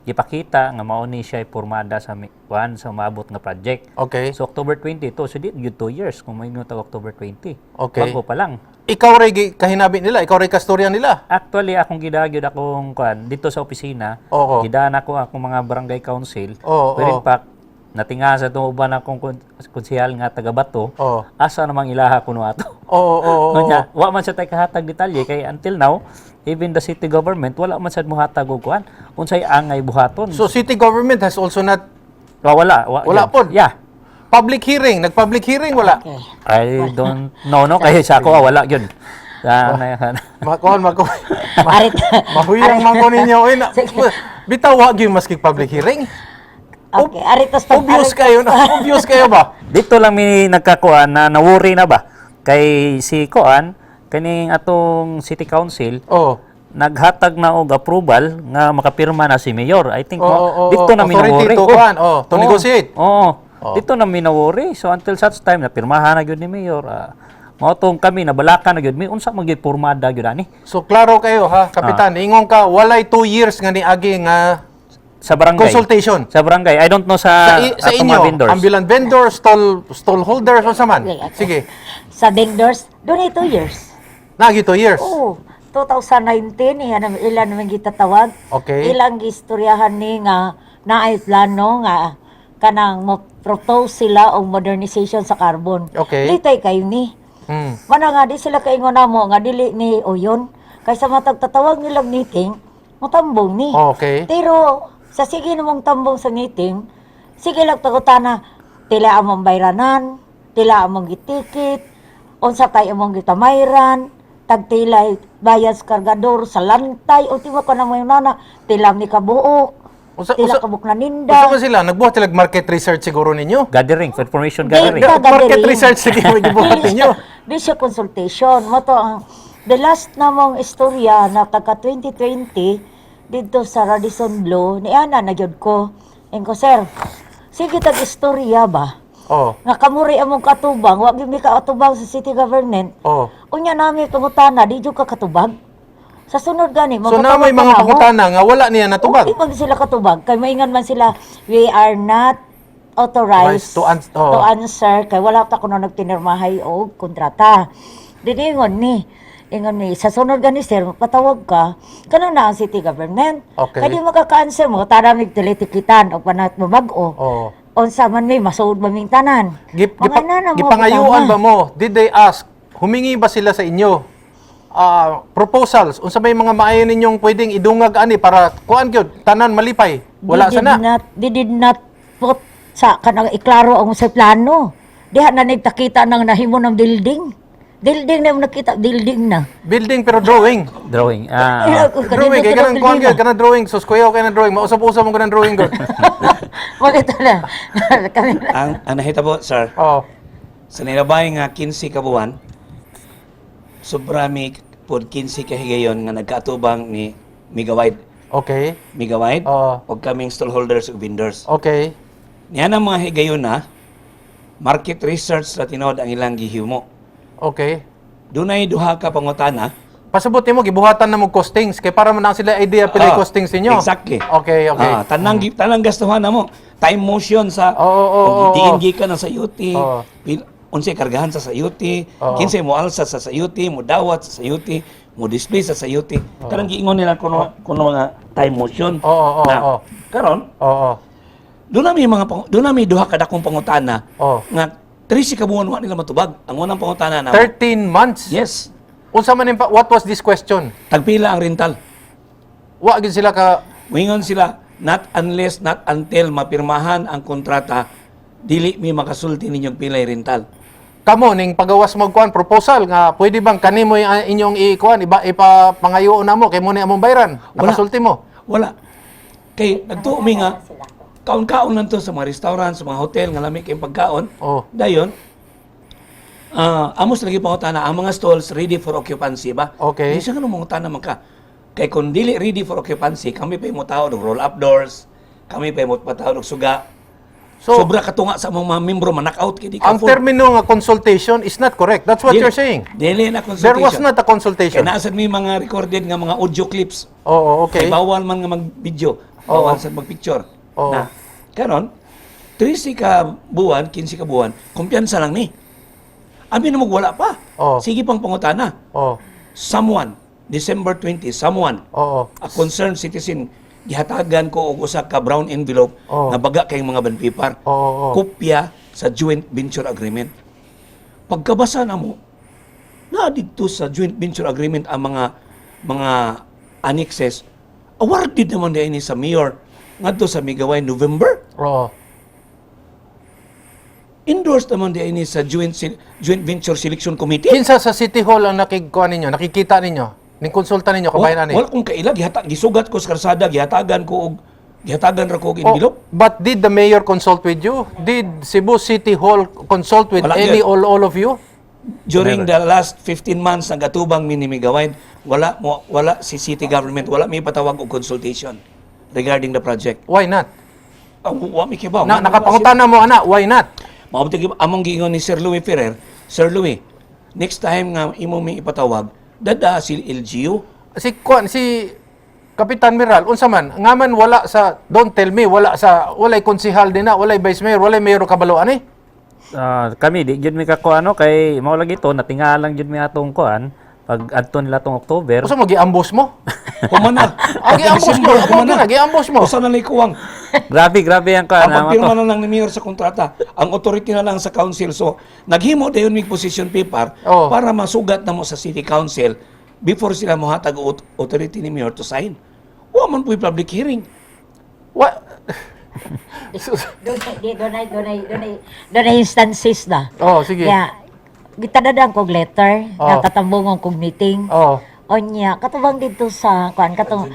gipakita nga mao ni siya pormada sa kuan sa maabot nga project. Okay. So October 20 to so di gyud 2 years kung may ta October 20. Okay. Bago pa lang. Ikaw ray kahinabi nila, ikaw ray kastorya nila. Actually akong gidagyod akong kuan dito sa opisina. Oo. Gidaan ako akong mga barangay council. Oo, Pero in oo. fact natinga sa itong uban akong konsehal nga taga Bato. Oo. Asa namang ilaha kuno ato. Oo. Nya, wa man siya tay kahatag detalye kay until now even the city government wala man sad mohatag og kuan unsay angay buhaton. So city government has also not wala wala yun. pod. Yeah. Public hearing, nag-public hearing wala. Okay. I don't know no kay sa ako wala gyud. Makuhan. Arit. Mahuyang man ko ninyo. Oy, bitaw wa gyud maski public hearing. Okay, aritos Obvious kayo na. Obvious kayo ba? Dito lang mi nagkakuan na nawori na ba kay si Kuan kaning atong city council Oh. naghatag na og approval nga makapirma na si mayor. I think Oo, dito na authority minawori. to kuan, to negotiate. Oo. Dito na minawori. So until such time na pirmahan na gyud ni mayor. Mao tong kami nabalakan na gyud mi unsa man gyud pormada gyud ani So klaro kayo ha, kapitan. Ingon ka walay 2 years nga niagi nga sa barangay. consultation. Sa barangay. I don't know Sa, sa atong inyo, mga vendors. ambulant vendors, stall holders o saman. Sige. Sa vendors, doon ay 2 years. Nagi 2 years. Oo. 2019, ilan naman gitatawag. Okay. Ilang gistoryahan ni nga naay plano nga kanang mo propose sila og modernization sa carbon. Okay. Litay kayo ni. Hmm. Mana nga di sila kaingon namo nga dili ni Oyon kaysa matag tatawag nilang meeting, motambong ni. Okay. Pero sa sige namong tambong sa meeting, sige lang tagutana, tila among bayranan, tila among gitikit, unsa tay among gitamayran, tagtilay bayad sa kargador sa lantay, ultimo ka na mo yung nana, tilam ni kabuok. Tila kabuk na ninda. Usa man sila nagbuhat sila market research siguro ninyo. Gathering, information Di- gathering. Ga- Market gathering. research sige mo gibuhat Dili ninyo. siya- Di siya consultation. Mo to ang the last namong istorya na taga 2020 dito sa Radisson Blu ni ana na gyud ko. Engko sir. Sige tag istorya ba? Oh. Nga kamuri among katubang, wa gyud mi ka atubang sa city government. Oh. Unya nami pangutana di jud ka katubag. Sa sunod gani So na may mga pangutana nga wala niya natubag. Di pag sila katubag kay maingan man sila we are not authorized Authorized to to answer kay wala ta kuno nagtinirmahay og kontrata. Diningon ni ingon ni sa sunod gani sir patawag ka kanang na ang city government. Okay. Kay di makaka-answer mo tara mig tilitikitan og panat mabag-o. Oh. Unsa man may masuod maming tanan. Mga nana mo, Gipangayuan kasama. ba mo? Did they ask? Humingi ba sila sa inyo? Proposals unsa may mga maayo ninyong pwedeng idungag ani para kuan gyud tanan malipay. Wala sana. They did not put sa kanang iklaro ang sa plano. Diha na nagtakita ng nahimo ng building. Building na yung nakita, building na. Building pero drawing. Drawing. Drawing kay kanang kuan gyud kanang drawing suskuyaw kay nang drawing mausap-usap mo kanang drawing gyud. Makita na. Kami na. Ang nahitabo, sir, Oh. sa nilabay nga 15 ka buwan, sobra mi pod 15 ka higayon nga nagkaatubang ni Megawide. Okay. Megawide, Oo. o kaming stallholders ug vendors. Okay. Niya ang mga higayon na, market research na tinawad ang ilang gihimo. Okay. Dunay duha ka pangutana. Pasabuti mo gibuhatan na mo costings kay para man na sila idea pila Ah, costings ninyo. Exactly. Okay, okay. Tanang gastuhan na mo. Time motion sa Oo. diingi ka na sa UT. Oo. Unsay kargahan sa UT, Oo. kinsay mo alsa sa UT, mo dawat sa UT, mo display sa UT. Karang giingon nila kuno mga time motion. Oo. Karon, Oo. doon na may duha ka dakong pangutana Oo. nga 13 ka buwan wa nila matubag. Ang unang pangutana na 13 months. yes, Unsa man what was this question? tagpila ang rental. Wa gid sila ka Moingon sila, not unless, not until mapirmahan ang kontrata, dili mi makasulti ninyong pilay rental. kamo ning pagawas mo kuan proposal nga pwede bang kanimo yung inyong ikuan ipapangayo na mo kay mo ni among bayran. Nakasulti mo. Wala. Kay nagtuo mi nga, kaon-kaon lang to sa mga restaurant, sa mga hotel, nga lami kayong pagkaon. Oh. Dayon, amos lagi pangutana, ang mga stalls ready for occupancy ba? Okay. Di siya ganun mangutana man ka. Kay kung dili ready for occupancy, kami pa yung tawag ng roll-up doors, kami pa yung patawag ng suga. So Sobra katunga sa mga membro, man-knockout kidi ka ang termino nga consultation is not correct. That's what you're saying. Dili na There consultation. was not a Kaya consultation. naasad may mga recorded nga mga audio clips. Oo, okay. Kay bawal man nga mag-video. Bawal sa mag-picture. Oo. Na, karon, 13 ka buwan, 15 ka buwan, kumpiyansa lang ni. Abi na wala pa. Oo. Sige pang pangutana. Oo. Someone, December 20, someone, Oo. a concerned citizen, gihatagan ko og usa ka brown envelope Oo. nga baga kay mga banpipar. Oo. Kopya sa joint venture agreement. Pagkabasa na mo, na dito sa joint venture agreement ang mga annexes, awarded naman din ini sa mayor ngadto sa Migaway November. Oo. Endorsed naman din ini sa joint venture selection committee. Kinsa sa City Hall ang nakikuan ninyo, nakikita ninyo? Ning konsulta ninyo kabayan ani. Wala kong kaila gisugat ko sa karsada, gihatagan ra ko og Oh, envelope. but did the mayor consult with you? Did Cebu City Hall consult with Wala any yun. all of you? During the last 15 months nagatubang mi ni Migaway, wala si city government, wala may patawag og consultation regarding the project. Why not? Wa mi kibaw. Nakapangutana mo ana, why not? Mabuti among giingon ni Sir Louis Ferrer, Sir Louis, next time nga imo mi ipatawag, dada si LGU. Si Kapitan Miral, unsa man, ngaman wala sa, don't tell me, walay konsihal din na, walay vice mayor, walay mayor kabalo ani? Kami di jud mi kakuano kay mao lagi to natingalang jud mi atong kuan pag adto nila tong October. Usa mo gi-ambush mo? Humana. Gi-ambush mo, gi-ambush mo. Usa na lay kuwang. Grabe ang kuan Ang pagpirma na lang ni Mayor sa kontrata, ang authority na lang sa council. So, naghimo dayon mig position paper Oh. para masugat na mo sa city council before sila mohatag og authority ni Mayor to sign. Wa man po'y public hearing. What? Doon instances na. Oh, sige. Kaya, gitadadang kog letter, Oh. nga katambungon kog meeting. Oh. O niya, katubang dito sa, kuan, katong,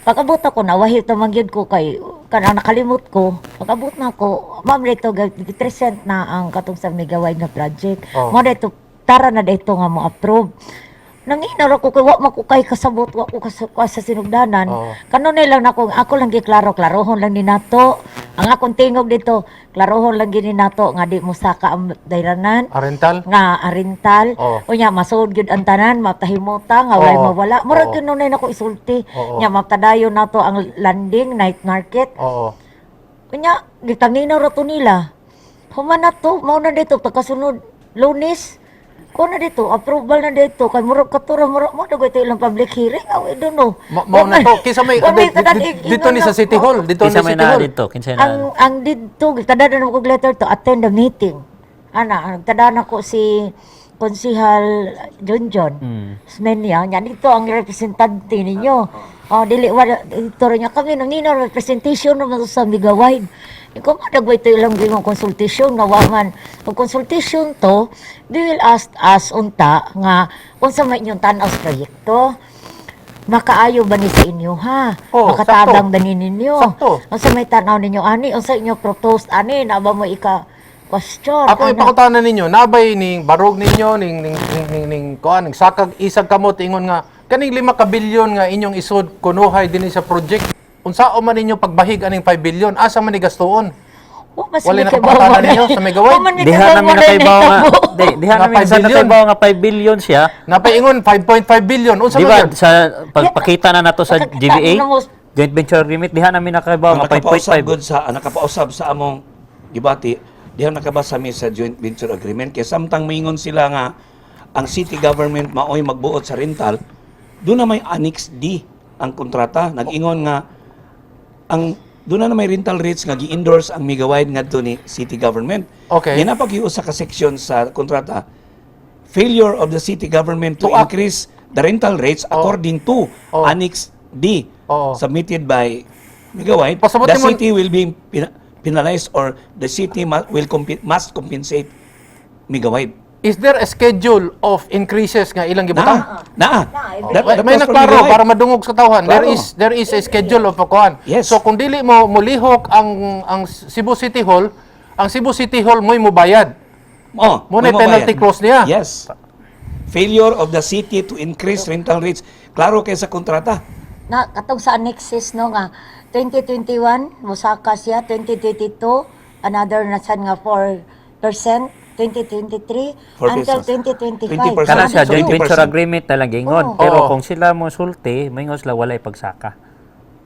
pag-abot ako na, wahil tamanggid ko kay, kanang nakalimot ko, pag-abot na ko, ma'am dito, present na ang katong sa Megawide nga project. Oh. Mo dito, tara na dito nga mo approve. Nanginar ako kay wa makukay kasabot, wa ko sa sinugdanan. Oo. Kanunay lang nako, ako lang giklaro-klarohon lang ni nato. Ang akong tingog dito, klarohon lang gini nato nga di mo saka ang dayranan Arental? nga arintal. Oo. Unya masud gyud ang tanan, matahimuta nga walay Oo. mawala. Murag Oo. kanunay nako isulti. Oo. Nya matadayon nato ang landing night market. Oo. Unya gitanginaw ra to nila. Human na to, mao na dito pagkasunod Lunes. Ko na dito, approval na dito. Kay murag katura murag mo dagoy ito ilang public hearing. I don't know. Mao na to. Kisa may, dito ni sa City Hall. Dito ni Kinsa may City na Hall. dito, kinsa na. Ang dito, tadaan na ko letter to attend the meeting. Ana, tadaan ako si Konsihal Junjon. Smenya, nya dito ang representante ninyo. Oh, dili wala dito rin niya kami nang nino representation naman sa Megawide. Ikaw madagway to ilang gimong konsultasyon nga waman. Ang konsultasyon to, they will ask us unta nga unsa may inyong tan-aw sa proyekto. Makaayo ba ni sa inyo ha? Oh, Makatabang sakto. ba ni ninyo? Sakto. Unsa may tan-aw ninyo ani? Unsa inyo propose ani? Na ba mo question? Ako ipakutanan ninyo, nabay ning barog ninyo, ning kuan, ning sakag isag kamot ingon nga kaning 5 ka bilyon nga inyong isud kunuhay dinhi sa project. Unsao man ninyo pagbahig aning 5 bilyon, asa man ni gastuon? Wala nakapakatanan ninyo sa Megawide? Diha namin nakaibaw nga. Diha Nga namin 5 sa billion. nakaibaw nga 5 billion siya. Napaingon 5.5 billion. Unsa Di man ba yun? sa pagpakita na nato sa Nakakita GBA, na mo- joint venture agreement, diha namin nakaibaw Ang nga nakapausab 5.5. gud sa nakapausab sa among gibati, diha nakabasa mi sa joint venture agreement kay samtang maingon sila nga ang city government maoy magbuot sa rental, doon na may Annex D ang kontrata. Nag-ingon nga ang doon na may rental rates nga gi-endorse ang Megawide ngadto ni city government. Okay. Yan sa ka section sa kontrata. Failure of the city government to To act. increase the rental rates according to Oh. Annex D Oo. submitted by Megawide. Pasabutin The mo- city will be penalized or the city must compensate Megawide. Is there a schedule of increases nga ilang gibutan? Naa. May nagklaro para madungog sa tawhan. Klaro. There is a schedule of kuan. Yes. So kung dili mo mulihok ang Cebu City Hall, ang Cebu City Hall mo'y mubayad. Oh, Muna may penalty mabayan. clause niya. Yes. Failure of the city to increase rental rates. Klaro kay sa kontrata. Na katong sa annexes no nga 2021 mosaka siya 2022 another na sad nga 4% 2023 until 2025 20%. Kana siya So, joint 20%. venture agreement talaga Oo. ingon. Pero Oo. kung sila mo sulti, moingon sila walay pagsaka.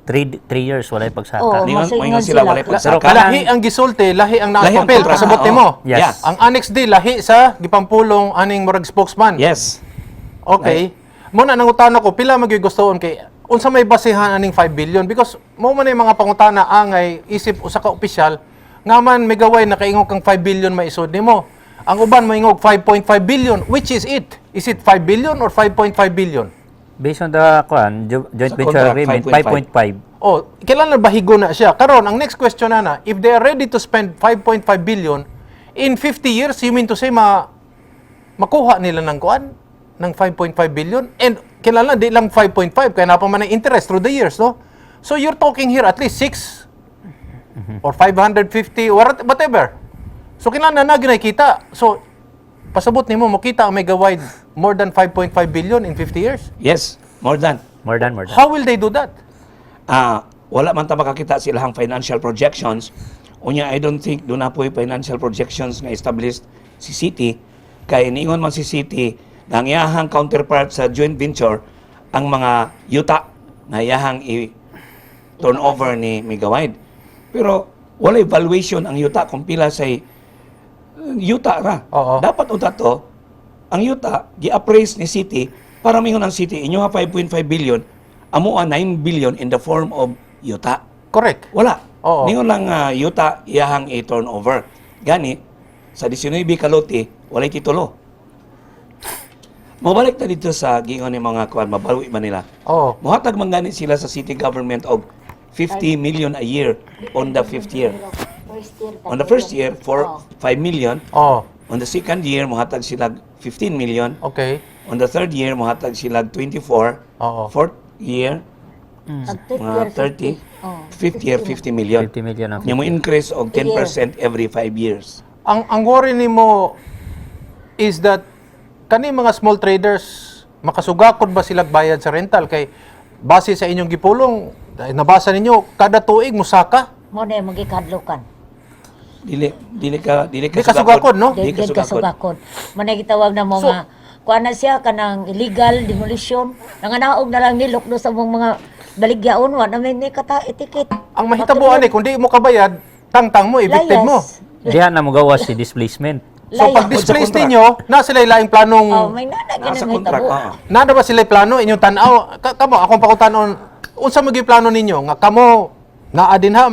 3 years walay pagsaka. Oo. Moingon masingon sila sila. walay Pero pagsaka. kailangan- Lahi ang gisulti, lahi ang Lahi ang naapapel. kontrata, Pasabot oo. mo. Yes. Yeah. Ang Annex D, lahi sa gipampulong aning murag spokesman. Yes. Okay. Muna nangutana ko pila magyugustoon kay unsa may basehan aning 5 billion because mo man yung mga pangutana angay isip usa ka opisyal nga man Megawide nakaingog kang 5 billion maisod nimo. Ang uban moingog 5.5 billion. Which is it? Is it 5 billion or 5.5 billion? Based on the joint Sa venture contract, agreement 5.5. 5.5. Oh, kailan bahigo na siya? Karon ang next question na, if they are ready to spend 5.5 billion in 50 years, you mean to say makuha nila ng kuan ng 5.5 billion and kailan di lang 5.5 kaya na pa man ang interest through the years, no? So you're talking here at least 6 or 550 or whatever. So kailan na kita. So pasabot nimo makita ang Megawide more than 5.5 billion in 50 years. Yes. More than. More than. How will they do that? Wala man ta makakita silang financial projections. Unya, I don't think doon na po yung financial projections nga established si City. Kaya iniingon man si City na ang iyahang counterpart sa joint venture ang mga yuta na iyahang i-turnover ni Megawide. Pero wala evaluation ang yuta kung pila sa yuta ra. Oo. Dapat unta to, ang yuta, gi-appraise ni City para mingon ang City, inyo nga 5.5 billion, amo 9 billion in the form of yuta. Correct. Wala. Oo. Ningon lang yuta iyahang i-turnover. Gani, sa 19 kalote, walay titulo. Mabalik na dito sa gingon ni mga kuan, mabawi man nila. Oh. Muhatag man gani sila sa city government of 50 million a year on the 5th year. On the first year, for 5 million. Oh. On the second year, muhatag sila 15 million. Okay. On the third year, muhatag sila 24. Oo. Fourth year, mga 30, Oh, 50 year 50 million. 50 million ang Nya mo increase og 10% every 5 years. Ang worry nimo is that kani mga small traders makasugakod ba sila bayad sa rental kay base sa inyong gipulong nabasa ninyo kada tuig musaka mo na yung magikadlukan. Dili ka Di ka sugakod, no? Di ka Dili sugakod. kasugakod. Mo na gitawag na mga kuan na siya kanang illegal demolition. Nanganaog na lang nilok do sa mga baligyaon wa na may ni kata etikit. ang mahitabuan kung di mo kabayad tangtang mo evicted mo. Diyan na mo gawas si displacement. So Layas. pag displace Sa kontra. ninyo na sila laing planong Oh, may nana Nasa ganang contract. hitabo. nada ba sila plano inyong tan-aw kamo akong pakutanon unsa magi plano ninyo nga kamo naa din ha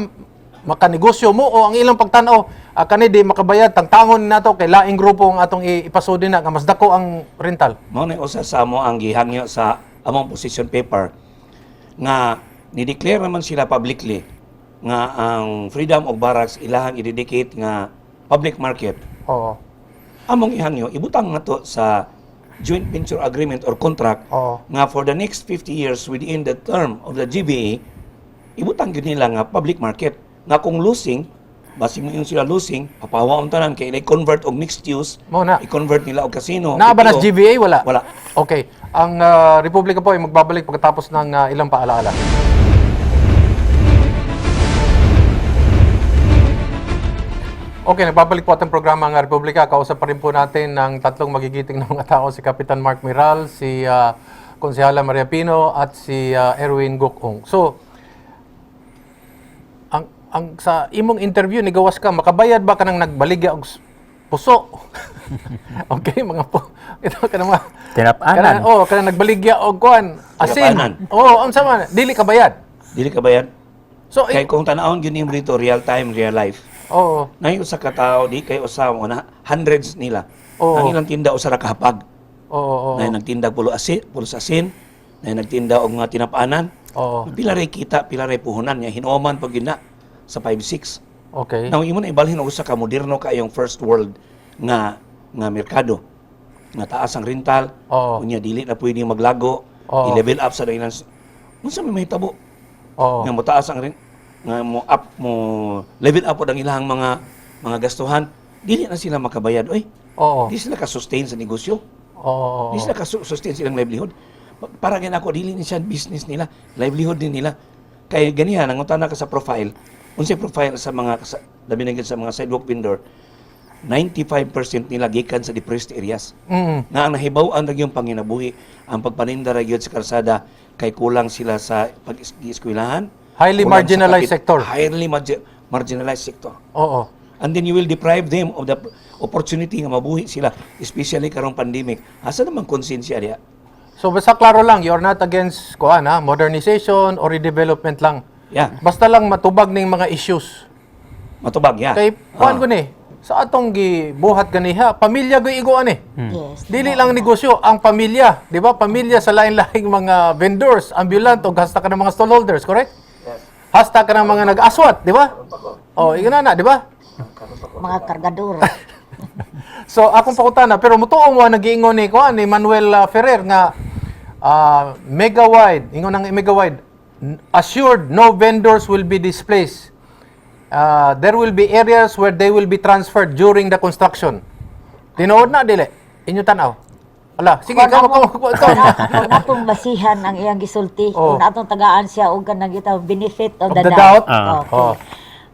makanegosyo mo o ang ilang pagtan-aw kani di makabayad tangtangon nato kay laing grupo ang atong ipasudin na nga mas dako ang rental. Mao na usa sa amo ang gihangyo sa among position paper nga ni-declare naman sila publicly nga ang Freedom of Barracks ilahang i-dedicate nga public market. Oo. Among ihangyo ibutang nato sa joint venture agreement or contract Oo. nga for the next 50 years within the term of the GBA ibutang gyud nila nga public market nga kung losing basi mo yung sila losing papawa ang tanan kay i-convert og mixed use Mao na. i-convert nila og casino Naa ba na BPO. sa GBA wala? Wala. Okay. Ang Republika po ay magbabalik pagkatapos ng ilang paalaala. Okay, nagbabalik po ating programa ng Republika. Kausap pa rin po natin ng tatlong magigiting na mga tao, si Kapitan Mark Miral, si Konsehala Maria Pino, at si Erwin Gokong. So, ang sa imong interview ni gawas ka, makabayad ba ka nang nagbaligya og puso? Okay, mga po. Ito ka naman. Tinapanan. Kanang nagbaligya og kuan, Tinapanan. asin. ang sama, dili ka bayad. Dili ka bayad. So, Kay kung tanawon gyud nimo dito real time, real life. oo. Nay usa ka tawo di kay usa mo na hundreds nila. Oo. Ang ilang tinda usa ra ka hapag. Oo. Nay nagtinda pulo sa asin, nay nagtinda og mga tinapanan. Oo. Pila ray kita, pila ray puhunan nya hinuman pag yun na sa 5-6. Okay. Now imo na ibalhin og usa ka moderno kayong first world nga merkado. Nga taas ang rental, Oo. unya dili na pwede maglago, Oo. i-level up sa dahilan. Unsa may mahitabo? Oo. Nga mo taas ang nga mo level up pod ang ilang mga gastuhan, dili na sila makabayad oy. Oo. Di sila ka-sustain sa negosyo. Oo. Di sila ka-sustain silang livelihood. Para gani ako dili ni siya business nila, livelihood din nila. Kay ganihan nangutana ka sa profile. Unsay profile sa mga labi na gyud sa mga sidewalk vendor, 95% nila gikan sa depressed areas. Mm. Nga ang nahibaw-an ra yung panginabuhi, ang pagpaninda ra gyud sa kalsada kay kulang sila sa pag-eskwelahan. Highly kulang sa marginalized kapit- sector. Highly marginalized sector. Oo. And then you will deprive them of the opportunity nga mabuhi sila, especially karong pandemic. Asa naman konsensya diya? So basta klaro lang, you're not against kuan modernization or redevelopment lang. Yeah, Basta lang matubag ning mga issues. matubag ya. Kay kuan ko ni sa atong gibuhat ganiha, pamilya go iguan eh. Yes. Dili lang negosyo, ang pamilya, di ba? Pamilya sa lain-laing mga vendors, ambulant o hasta ka ng mga stallholders, correct? Hasta ka ng mga nag-aswat, di ba? Oh, igana na, di ba? Mga kargador. So akong pakutana, pero mutuo mo nag-iingon ni kuan ni Manuel Ferrer nga mega-wide, ingon ang mega-wide, assured no vendors will be displaced. There will be areas where they will be transferred during the construction. Tinuod na dili. Inyo tanaw. Ala, sige Kung ka among- ko. kung atong basihan ang iyang gisulti, Oh. kung atong tagaan siya og kanang gitaw benefit of, Of the the doubt. doubt? Okay. Oh.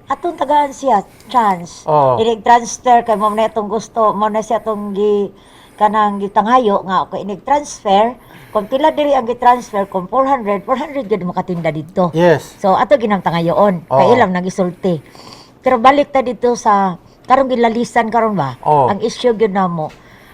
Atong tagaan siya chance. Oh. Inig-transfer kay mo na itong gusto, mo na siya tong kanang gitangayo nga ako inig-transfer, kung pila diri ang gi-transfer kung 400 gid makatinda dito. Yes. So ato ginang tangayoon, Oo. kay ilang nagisulti. Pero balik ta dito sa karong gilalisan karon ba? Oo. Ang issue gyud namo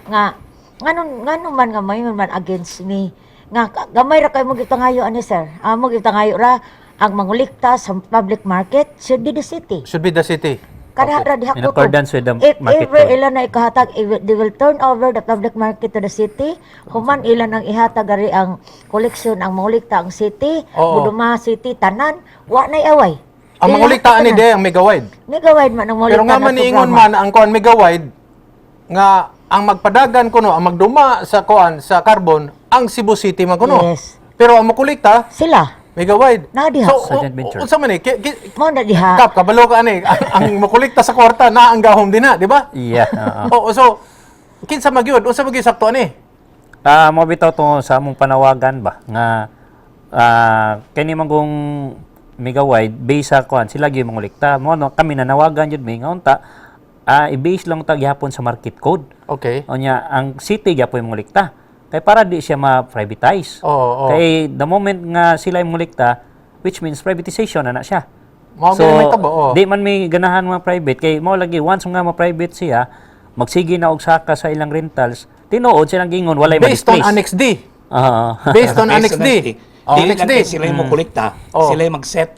nga ngano man nga may man against me nga gamay ra kay mo gitangayo ani sir. Mo gitangayo ra ang mangulikta sa public market should be the city. Should be the city. Kada ra diha In accordance with the if market ever code. ilan na ikahatag, they will turn over the public market to the city. Human ilan ang ihatag ari ang koleksyon ang mangulikta ang city, Oo. Buduma City tanan, wa nay away. Ang manguliktaan ni de ang mega-wide. Mega-wide man ang Pero mangulikta nga man niingon man ang kuan mega-wide nga ang magpadagan kuno ang magduma sa kuan sa carbon ang Cebu City man kuno. Yes. Pero ang makulikta Sila. Mega wide. Na diha. So, Sa joint venture. unsa man Mo na diha. Kap, kabalo ka ani. Ang makolekta sa kwarta na ang gahom din na, di ba? Yeah. Oo. Oo, so kinsa magyud? Unsa magyud sakto ani? Mo bitaw to sa among panawagan ba nga kani man kung mega wide base sa kuan sila gyud mangolekta mo no kami nanawagan jud mi nga unta i-base lang ta gihapon sa market code. Okay. Onya ang city gyapon mangolekta kay para di siya ma-privatize. Oo, oo. Kay the moment nga sila mangolekta which means privatization na siya. Mao So, gyud may tabo. Oh. di man may ganahan mga private kay mao lagi once nga ma-private siya magsige na og saka sa ilang rentals tinuod silang gingon walay Based on ma-displace. Annex D. Oo. Based on Annex D. Oh, Dili Annex lang D. kay sila mo kolekta, Oh. sila mag-set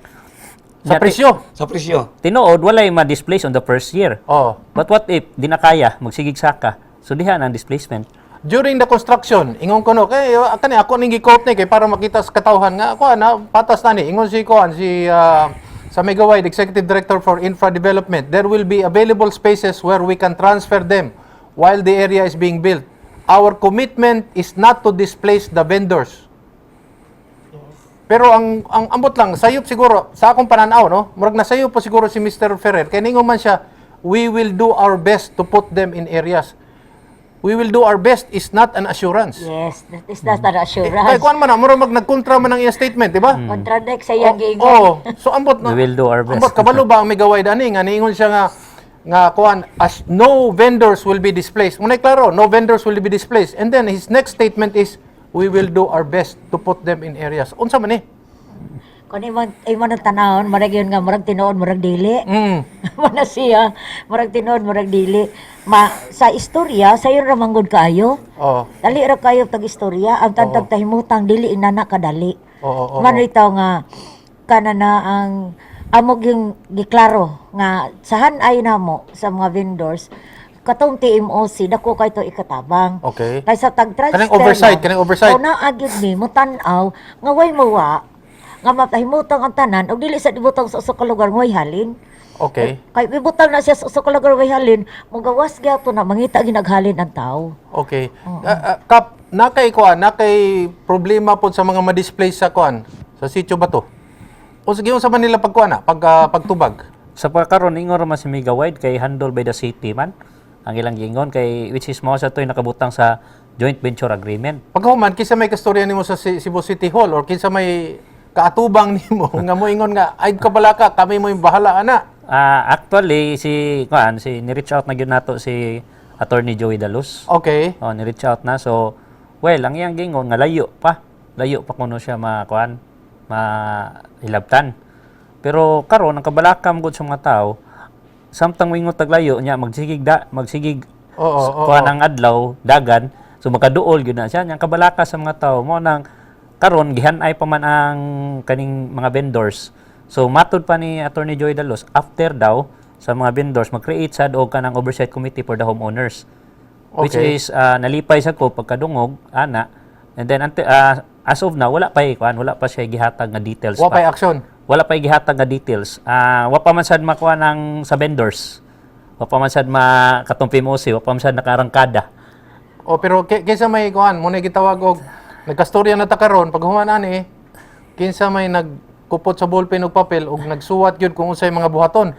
Sa presyo. sa presyo. Tinuod walay ma-displace on the first year. Oh. But what if di na kaya magsigig saka? So diha ang displacement. During the construction, ingon ko no, kay kani ako ning gi-quote ni kay para makita sa katawhan nga ako na patas na ni. Ingon si Kuan si sa Mega Wide Executive Director for Infra Development, there will be available spaces where we can transfer them while the area is being built. Our commitment is not to displace the vendors. Pero ang ambot lang, sayop siguro, sa akong pananaw, no? Murag na sayop po siguro si Mr. Ferrer. Kaya ningon man siya, we will do our best to put them in areas. We will do our best is not an assurance. Yes, that is not an Kaya assurance. kuan man na, murag nagkontra man ang iya statement, di ba? Contradict sa iyang giingon. Oh, so ambot na. We will do our best. Ambot kabalo ba ang Mega Wide ani nga niingon siya nga kuan as no vendors will be displaced. Unay klaro, no vendors will be displaced. And then his next statement is we will do our best to put them in areas. Unsa man ni? Kung imo nang tanawon, marag yun nga, marag tinuod, marag dili. Mana siya, marag tinuod, marag dili. Sa istorya, sayo ra manggod kaayo. Oh. Dali ra kayo tag istorya, ang tantag tahimutang dili inana kadali. Oo. Manritaw nga kanana ang amog yung giklaro nga sahan ay namo sa mga vendors katong TMOC dako kay to ikatabang. Okay. Kaysa tag-transfer. Kanang oversight. O naagid ni mo tan-aw nga way mawa nga matahimutang ang tanan og dili sa ibutang sa usa ka lugar way halin. Okay. Kay ibutang na siya sa usa ka lugar way halin, mugawas gyapon na mangita ginaghalin ang tao. Okay. Kap, nakay problema po sa mga ma-display sa kuan sa sitio ba to? O sige, sa Manila pagkuan na, pagtubag. Sa pagkaron ingon ra man si Mega Wide kay handle by the city man ang ilang gingon kay which is mo sa toy nakabutang sa joint venture agreement. Paghuman, kinsa may kastorya nimo sa Cebu City Hall or kinsa may kaatubang nimo nga mo ingon nga ay kabalaka kami mo yung bahala ana. Actually si ni-reach out na gyud nato si Attorney Joey Dalus. Okay. Oh, ni-reach out na so well ang iyang gingon nga layo pa kuno siya mahilabtan. Pero karon ang kabalakam gud sa mga tao samtang wingon taglayo nya magsigig Oo. kuan ang adlaw dagan so makaduol gyud na siya yang kabalaka sa mga tao mo nang karon gihan-ay pa man ang kaning mga vendors. So matud pa ni Attorney Joy Dalos after daw sa mga vendors mag-create sad og kanang oversight committee for the homeowners. Which Okay. is nalipay sa ko pagkadungog ana and then as of now wala pa siya gihatag nga details Wa pay action. wala pa gihatag nga details. Wa pa man sad makuha ng sa vendors. Wa pa man sad katong PMOC, wa pa man sad nakarangkada. O pero kinsa may kuan mo na gitawag og nagkastorya na ta karon pag human ani kinsa may nagkupot sa ballpen og papel og nagsuwat gyud kung unsay mga buhaton.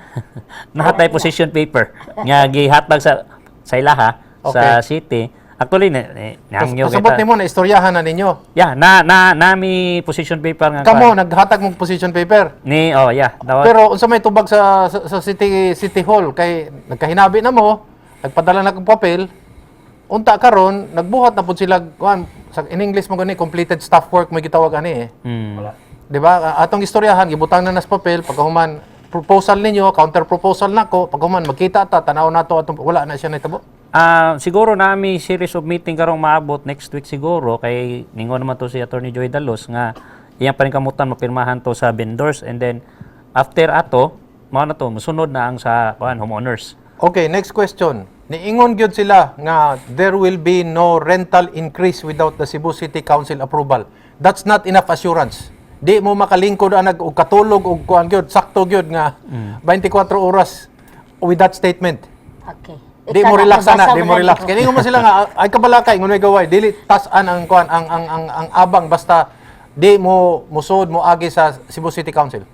Nahatay position paper nga gihatag sa ilaha sa city. Actually nangyo Kasabot nimo na istoryahan na ninyo. Yeah, nami position paper nga Kamo naghatag mong position paper. dawat. Pero unsa may tubag sa City Hall kay nagkahinabi na mo, nagpadala na kog papel. Unta karon nagbuhat na pud sila kuan sa in English mo gani completed staff work may gitawag ani Di ba? Atong istoryahan gibutang na nas papel pagkahuman proposal ninyo, counter proposal nako, pagkahuman magkita ta tanaw nato atong wala na siya nahitabo. Siguro nami series of meeting karong maabot next week siguro kay ningon naman to si Attorney Joy Dalos nga iyang paningkamutan mapirmahan to sa vendors and then after ato mao na to musunod na ang sa homeowners. Okay, next question. Niingon gyud sila nga there will be no rental increase without the Cebu City Council approval. That's not enough assurance. Di mo makalingkod anag og katulog og kuan gyud sakto gyud nga 24 oras with that statement. Okay. Di mo relax Kaya ingon mo sila nga ay kabalakay ngunay gaway dili tas-an ang kuan ang abang basta di mo musud mo agi sa Cebu City Council.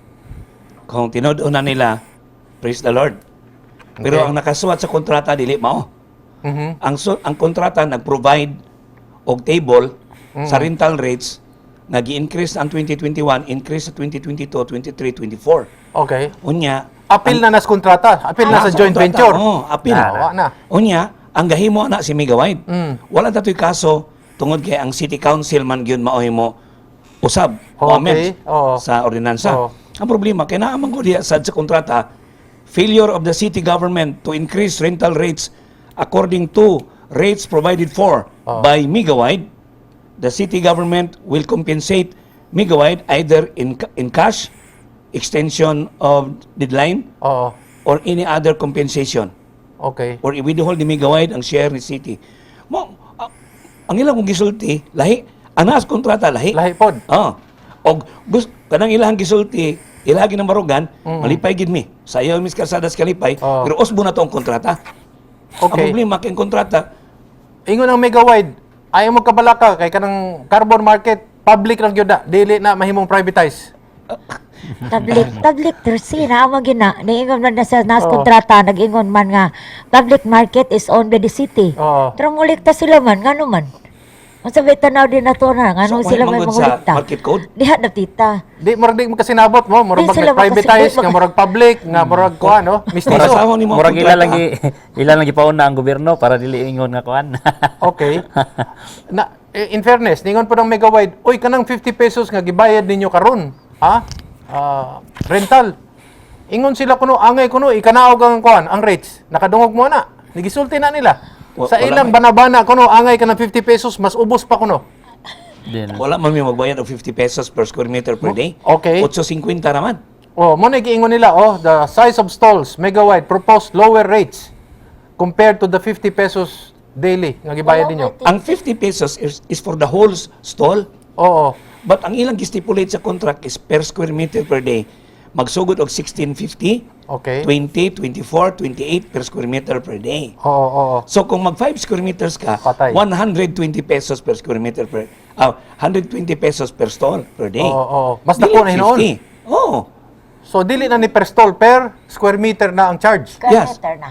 Kung tinud-una nila, praise the Lord. Pero Okay. ang nakasuwat sa kontrata dili mao. Mhm. Ang kontrata nag-provide og table sa rental rates nga gi-increase ang 2021, increase sa 2022, 23, 24. Okay. Unya, Apil na nas kontrata, apil na sa joint kontrata, venture. Oh, apil. Wa na. Unya, ang gahimo na si Megawide. Wala tatoy kaso tungod kay ang City Council man gyud maoy mo usab o Okay. amends Oo. sa ordinansa. Oo. Ang problema kay naa man ko diha sad sa kontrata, failure of the city government to increase rental rates according to rates provided for by Megawide. The city government will compensate Megawide either in cash, extension of deadline, Oo. or any other compensation. Okay. Or i-withhold ni Megawide ang share ni city. Ang ilang kong gisulti, lahi. Anas kontrata, lahi. Lahi pod. Og kanang ilang gisulti, ilagi ng barugan, malipay gid mi. Sayo mis kasadas kalipay, Oo. pero usbo na to ang kontrata. Ang Okay. problema kay kontrata, Ingon ang Megawide, ayaw mo kabalaka kay kanang carbon market public lang gyud na, dili na mahimong privatize. Public tersi na amo gina niingon man na sa nas Oo. kontrata nag-ingon man nga public market is owned by the city. Oo. Pero mulikta sila man ngano man. Unsa bay tanaw din nato na ngano So, sila may manggod sa mangulikta. market code? Diha na tita. Di murag di mo kasi nabot mo, murag Di sila privatize makasi- nga murag public, nga murag kuan no, Murag mistiso. sa ni mo Murag ila kontrata. lagi ila lagi pauna ang gobyerno para dili ingon nga kuan. Okay. In fairness, ningon po ng Megawide, uy, kanang 50 pesos nga gibayad ninyo karon. Ha? Rental. Ingon sila kuno, angay kuno, ikanaog ang kuan, ang rates. Nakadungog mo na. Nigisulti na nila. Sa Wala ilang man. banabana kuno, angay ka ng 50 pesos, mas ubos pa kuno. Din. Wala man mi magbayad og 50 pesos per square meter per day. Okay. 8.50 naman. Oh, mo na giingon nila, the size of stalls, Megawide proposed lower rates compared to the 50 pesos daily nga gibayad ninyo. Ang 50 pesos is for the whole stall. Oo. But ang ilang gistipulate sa contract is per square meter per day. Magsugod og 16.50, Okay. 20, 24, 28 per square meter per day. Oo, oo. So kung mag 5 square meters ka, Patay. 120 pesos per square meter 120 pesos per stall per day. Oo, oo. Mas Dili dako na hinoon. 50. Oo. So dili na ni per stall, per square meter na ang charge. Yes. Kilometer na.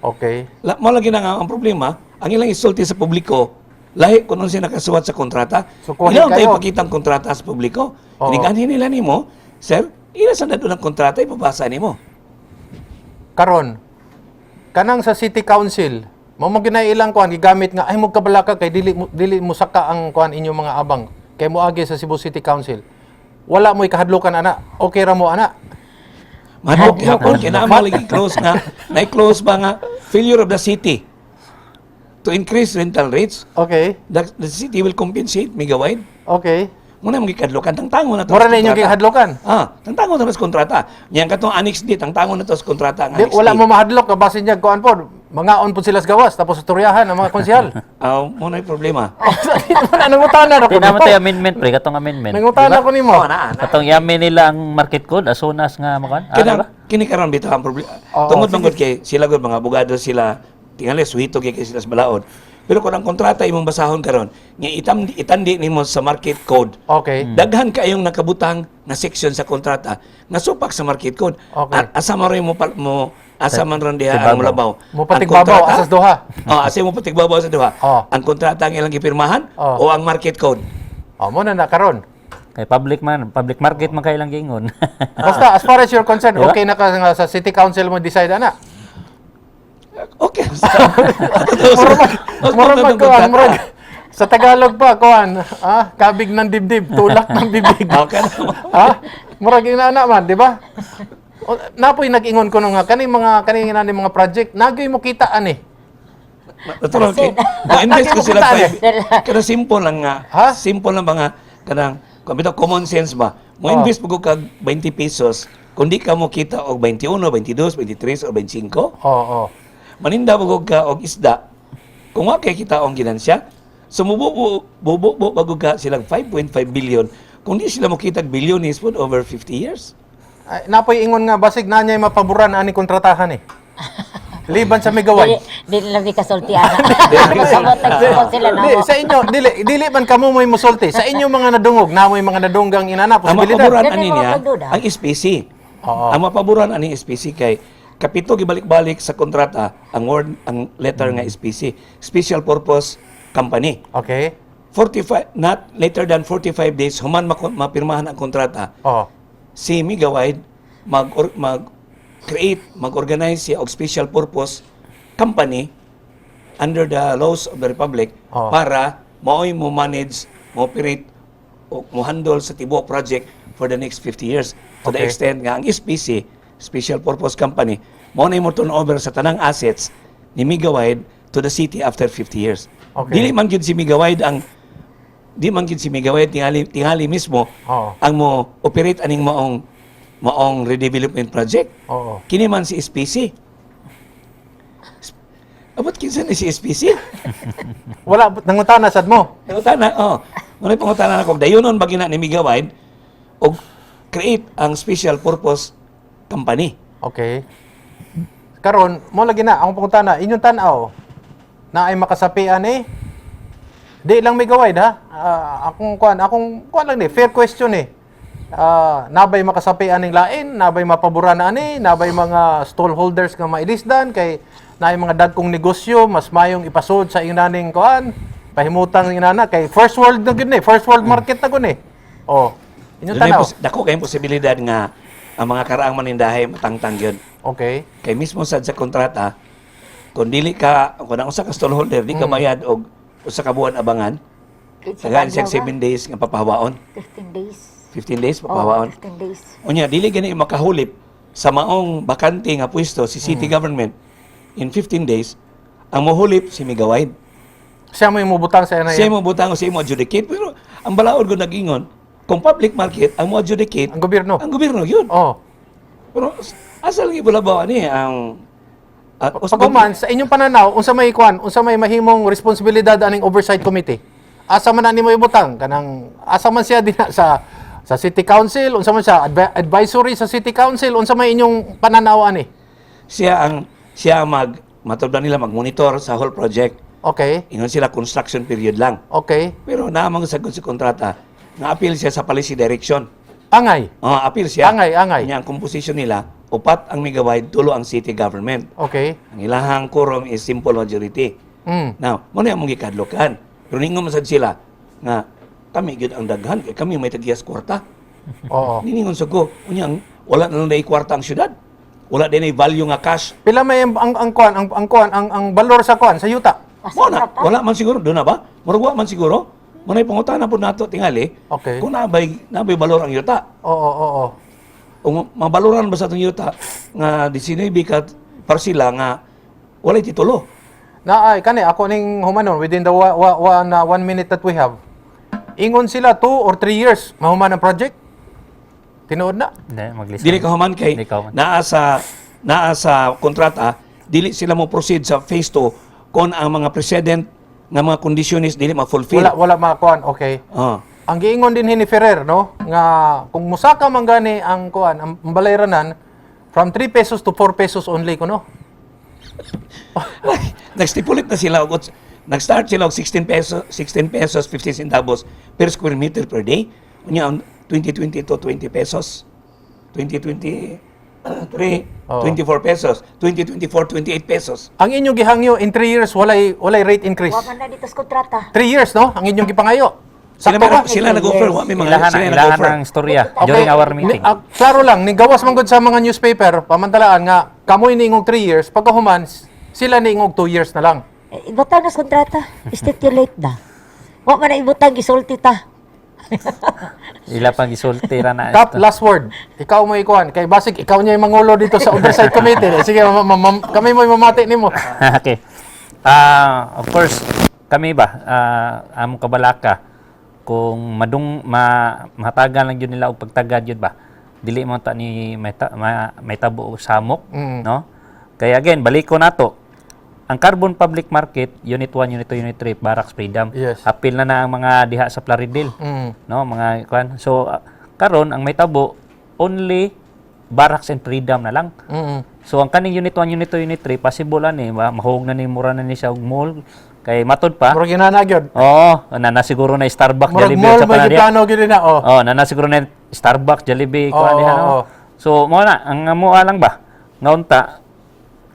Okay. Malagi na nga ang problema, ang ilang isulti sa publiko, lahi kung ano siya nakasuwat sa kontrata. So, kuhin Ilang kayo. tayo pakitang kontrata sa publiko. Oo. Iniganhin nila nimo, sir, ila sa doon ang kontrata, ipabasa nimo. Karon, kanang sa City Council, mo ilang kuan gigamit nga ay mo kabalaka kay dili mo saka ang kuan inyong mga abang kay mo agi sa Cebu City Council. Wala mo ikahadlokan ana. Okay ra mo ana. Madlok yapon kinahanglan lagi close nga, na-close ba nga failure of the city to increase rental rates. Okay. The city will compensate Megawide. Okay. Muna mga kadlokan tangtangon na to. Mura sa na inyong kontrata. gihadlokan. Tangtangon na sa kontrata. Yang katong annex D, tangtangon na to sa kontrata ang Di, annex wala D. mo mahadlok ka basin niya kuan pod. Mangaon pod sila sa gawas tapos istoryahan ang mga konsyal. Muna yung problema. Wala nangutana ra ko. Tinama tayo amendment pre katong amendment. Nangutana ko nimo. Katong yamin nila ang market code as soon as nga makuan. Ano ba? Kini karon bitaw ang problema. Oo, Tungod sige. mangod kay sila gud mga abogado sila, tingali suhito kay sila sa balaod. Pero kung ang kontrata imong basahon karon, nga itandi nimo sa market code. Okay. Daghan kayong nakabutang na section sa kontrata nga supak sa market code. Okay. Asa man rin mo asa man ran diha Tigbabaw. ang mulabaw. Mo Ang patigbabaw kontrata- asas duha. Asa mo patigbabaw sa duha. Oh. Ang kontrata ang ilang gipirmahan Oh. o ang market code. Mo na karon. Kay public market man kay lang giingon. Basta as far as you're concerned, Diba? okay na ka nga sa City Council mo decide ana. Okay. Murag kuan, murag sa Tagalog pa kuan, kabig ng dibdib, tulak ng bibig. Okay. Murag inaana man, di ba? Napoy nag-ingon ko nga kani mga project, nagoy mo kita ani. Natural kay. Invest ko sila kada simple lang nga. Ha? Simple lang ba nga kanang bitaw common sense ba? Mo Oh. invest mo kag 20 pesos, kung di ka mo kita og 21, 22, 23 o 25, Oo. maninda mo ka og isda. Kung wa kay kita og ginansya, sumububo bago ka silang 5.5 billion. Kung di sila mo kita billion is food over 50 years. Napoy ingon nga basig na niya mapaboran ani kontratahan eh. Liban sa Dili, Megawide. dili labi kasulti ana. Sabot nagsuot sila na Di, mo. sa inyo, dili man kamo mo'y musulti. Sa inyo mga nadungog, na mo'y mga nadunggang inana, Ang posibilidad. mapaboran Ganun ani mga niya, pagduda. ang SPC. Oo. Ang mapaboran ani SPC kay kapito gibalik-balik sa kontrata ang word ang letter nga SPC, Special Purpose Company. Okay. 45 not later than 45 days human mapirmahan ang kontrata. Oo. Si Megawide mag-organize siya og special purpose company under the laws of the Republic Oh. para mao'y mo manage, mo operate o mo handle sa tibuok project for the next 50 years. To the Okay. extent nga ang SPC, Special Purpose Company, mo na mo turn over sa tanang assets ni Megawide to the city after 50 years. Okay. Dili man gyud si Megawide tingali mismo Oo. ang mo operate aning maong redevelopment project. Oo. Kini man si SPC. Abot kinsa ni si SPC? Wala, nangutana sad mo. Pangutana, Muna pangutana ako, dayonon ba gina ni Megawide og create ang special purpose company. Okay. Karon, mo lagi na, ang pangutana, inyong tanaw, na ay makasapian eh. Di lang may gawaid ha. Akong kuan lang ni, fair question eh. Nabay makasapian ng lain, nabay mapabura na ani, nabay mga stallholders nga mailisdan kay naay mga dagkong negosyo, mas mayong ipasod sa inaning kuan, pahimutan ng inana kay first world na gud ni, first world market na gud ni. Oh, inyong tanaw. Dako kay posibilidad nga ang mga karaang manindahay matangtang yun. Okay. Kay mismo sad sa kontrata, kung ang usa ka stallholder di ka bayad og usa ka buwan abangan, tagaan siya 7 days nga papahawaon. 15 days. 15 days Oh, papahawaon. 15 days. Unya dili gani makahulip sa maong bakante nga pwesto si city government in 15 days ang mohulip si Megawide. Siya mo yung mubutang sa inay. Siya mo butang o siya mo adjudicate pero ang balaod ko nagingon kung public market ang mo adjudicate Ang gobyerno. ang gobyerno yun. Oh. Pero asa lagi bulabaw ani ang Pagkuman, sa inyong pananaw, unsa may kuan, unsa may mahimong responsibilidad aning oversight committee? Asa man ani mo ibutang kanang asa man siya din sa city council, unsa man siya advisory sa city council, unsa may inyong pananaw ani? siya ang matubdan nila mag-monitor sa whole project. Okay. Ingon sila construction period lang. Okay. Pero naamang sagot sa kontrata nga appeal siya sa policy direction. Angay. Appeal siya. Angay. Kanya ang composition nila, upat ang Megawide, tulo ang city government. Okay. Ang ilahang quorum is simple majority. Now, mo na mong gikadlokan. Pero ningon masad sila nga kami gyud ang daghan kay kami may tagiyas kwarta. Oo. Niningon sa ko, unyang wala na lang kwarta ang syudad. Wala din ay value nga cash. Pila may ang balor sa kuan sa yuta? Mo na, wala man siguro doon na ba? Murag man siguro. Mo na pangutana po nato tingali. Okay. Kung nabay balor ang yuta. Oo. Kung mabaloran ba sa itong yuta nga 19 ka parsila nga walay titulo. Naay kani ako ning humanon within the 1 minute that we have. Ingon sila 2 or 3 years mahuman ang project. Tinuod na. Hindi, mag-listen. Dili ka human kay Hindi ka human. naa sa kontrata dili sila mo proceed sa phase 2 kung ang mga precedent nga mga conditions dili ma-fulfill. Wala makuan. Okay. Ang giingon din ni Ferrer no nga kung musaka man gani ang kuan ang balayranan from 3 pesos to 4 pesos only kuno. Nag-stipulate na sila og nag-start sila og 16 pesos 50 centavos per square meter per day. Unya 2020 to 20 pesos. 2023 24 pesos. 2024 28 pesos. Ang inyong gihangyo in 3 years walay rate increase. Wa man na dito sa kontrata. 3 years no ang inyong gipangayo. Sila Sakto ba? sila nag-offer wa may mga Ilahan sila ilahan nag-offer. ang istorya during our meeting. Klaro lang, nigawas man gud sa mga newspaper, pamantalaan nga, kamoy niingog 3 years, pagkahuman, sila niingog 2 years na lang. Ibutang na sa kontrata. Stipulate na. Wa man na ibutang gisulti ta. Ila pang isulti ra na Kap, ito. last word. Ikaw mo ikuan. Kay basig, ikaw niya yung mangulo dito sa oversight committee. Sige, kami mo yung mamati nimo. Okay. Of course, kami ba, among kabalaka, kung matagan lang yun nila o pagtagad yun ba, dili mo ta ni may tabo o samok, no? Kaya again, balik ko nato. Ang carbon public market, Unit 1, Unit 2, Unit 3, Barracks, Freedom, Yes. appeal na ang mga diha sa Plaridel, no? Mga kuan. So, karon ang may tabo, only Barracks and Freedom na lang. Mm. So ang kaning Unit 1, Unit 2, Unit 3 possible ani mahog na ni mura na ni siya og mall kay matod pa. Murag ginana gyud. Oo, na siguro na Starbucks, Murag Jollibee mall sa ba panadya. gitano gyud na oh. Oh, na siguro na Starbucks, Jollibee ko Oo, ani ano. oo. So mo na ang amo lang ba nga unta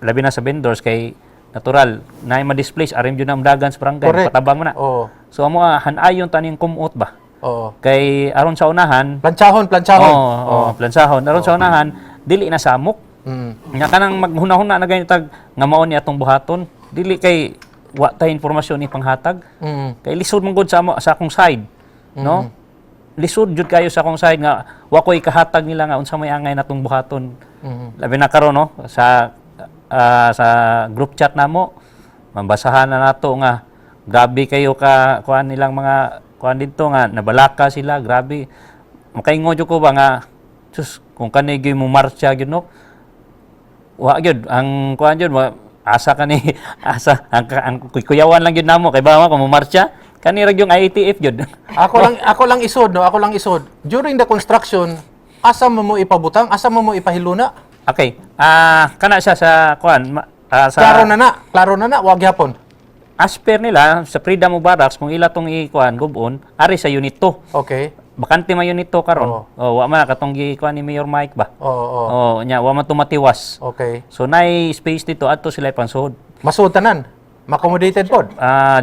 labi na sa vendors kay natural na ma-displace arim jud na dagan sa barangay Correct. patabang mo na. Oo. So amo hanayon taning kumot ba. Oo. Kay aron sa unahan, Planchahon. plansahon. Aron sa unahan, dili na samok. Mm. Nga kanang maghunahuna na ganito nga mao ni atong buhaton. Dili kay wa tay impormasyon ni panghatag. Mm. Kay lisod man gud sa akong side, no? Lisod jud kayo sa akong side nga wa ko'y kahatag nila nga unsa may angay natong buhaton. Labi na karon no sa group chat namo mambasahan na nato nga grabe kayo ka kuan nilang mga kuan dito nga nabalaka sila, grabe. Makaingon jud ko ba nga sus kung kani gyud mo marcha gyud no. Wa gyud ang kuan gyud asa kani asa ang kuyawan lang gyud namo kay ba kung mo marcha kani ra yung IATF gyud. Ako lang isod no, ako lang isod. During the construction, asa mo ipabutang, asa mo ipahiluna? Okay. Kana siya sa kuan sa Klaro na, wag yapon. as per nila sa Freedom of Barracks kung ila tong ikuan gubon ari sa Unit 2. Okay. Bakante man Unit 2 karon. Oo. Oh, wa man katong gikuan ni Mayor Mike ba. Oo. Oh, nya wa man tumatiwas. Okay. So nay space dito adto sila pansuod. Masud tanan. Accommodated pod.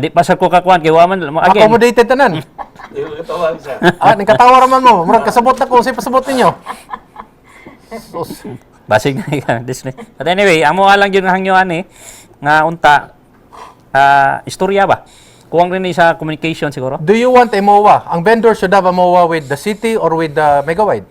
Di pa sa ko kakuan kay wa man again. Accommodated tanan. Nagkatawa raman mo. Murag kasabot na ko sa pasabot ninyo. Sus. Basig na yan. But anyway, amo nga lang yun hangyo ani nga unta istorya ba? Kuwang rin sa communication siguro. Do you want a MOA? Ang vendor should have a MOA with the city or with the Megawide?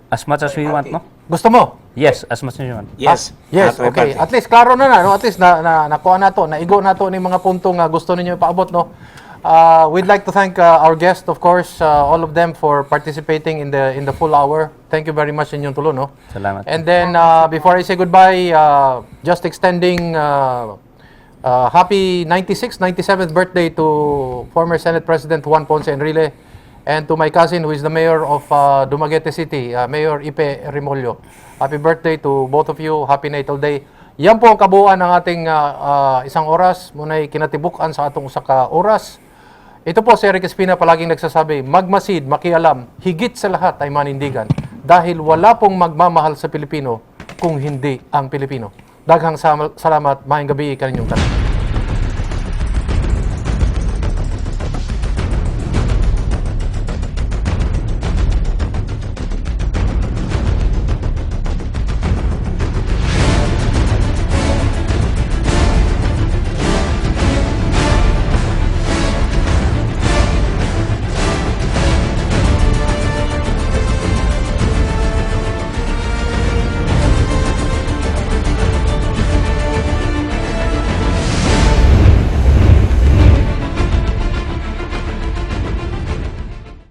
As much as we want, no? Gusto mo? Yes, as much as we want. Yes. Yes, Ato okay. party. At least klaro na no. At least nakuha na to, naigo na to ni mga punto nga gusto ninyo ipaabot no. We'd like to thank our guest, of course, all of them for participating in the full hour. Thank you very much inyong tulo no. Salamat. And then before I say goodbye, just extending happy 96th, 97th birthday to former Senate President Juan Ponce Enrile and to my cousin who is the mayor of Dumaguete City, Mayor Ipe Remolyo. Happy birthday to both of you. Happy Natal Day. Yan po ang kabuuan ng ating isang oras. Muna'y kinatibukan sa atong usa ka oras. Ito po si Eric Espina palaging nagsasabi, magmasid, makialam, higit sa lahat ay manindigan dahil wala pong magmamahal sa Pilipino kung hindi ang Pilipino. Daghang salamat, maayong gabi kaninyong tanan.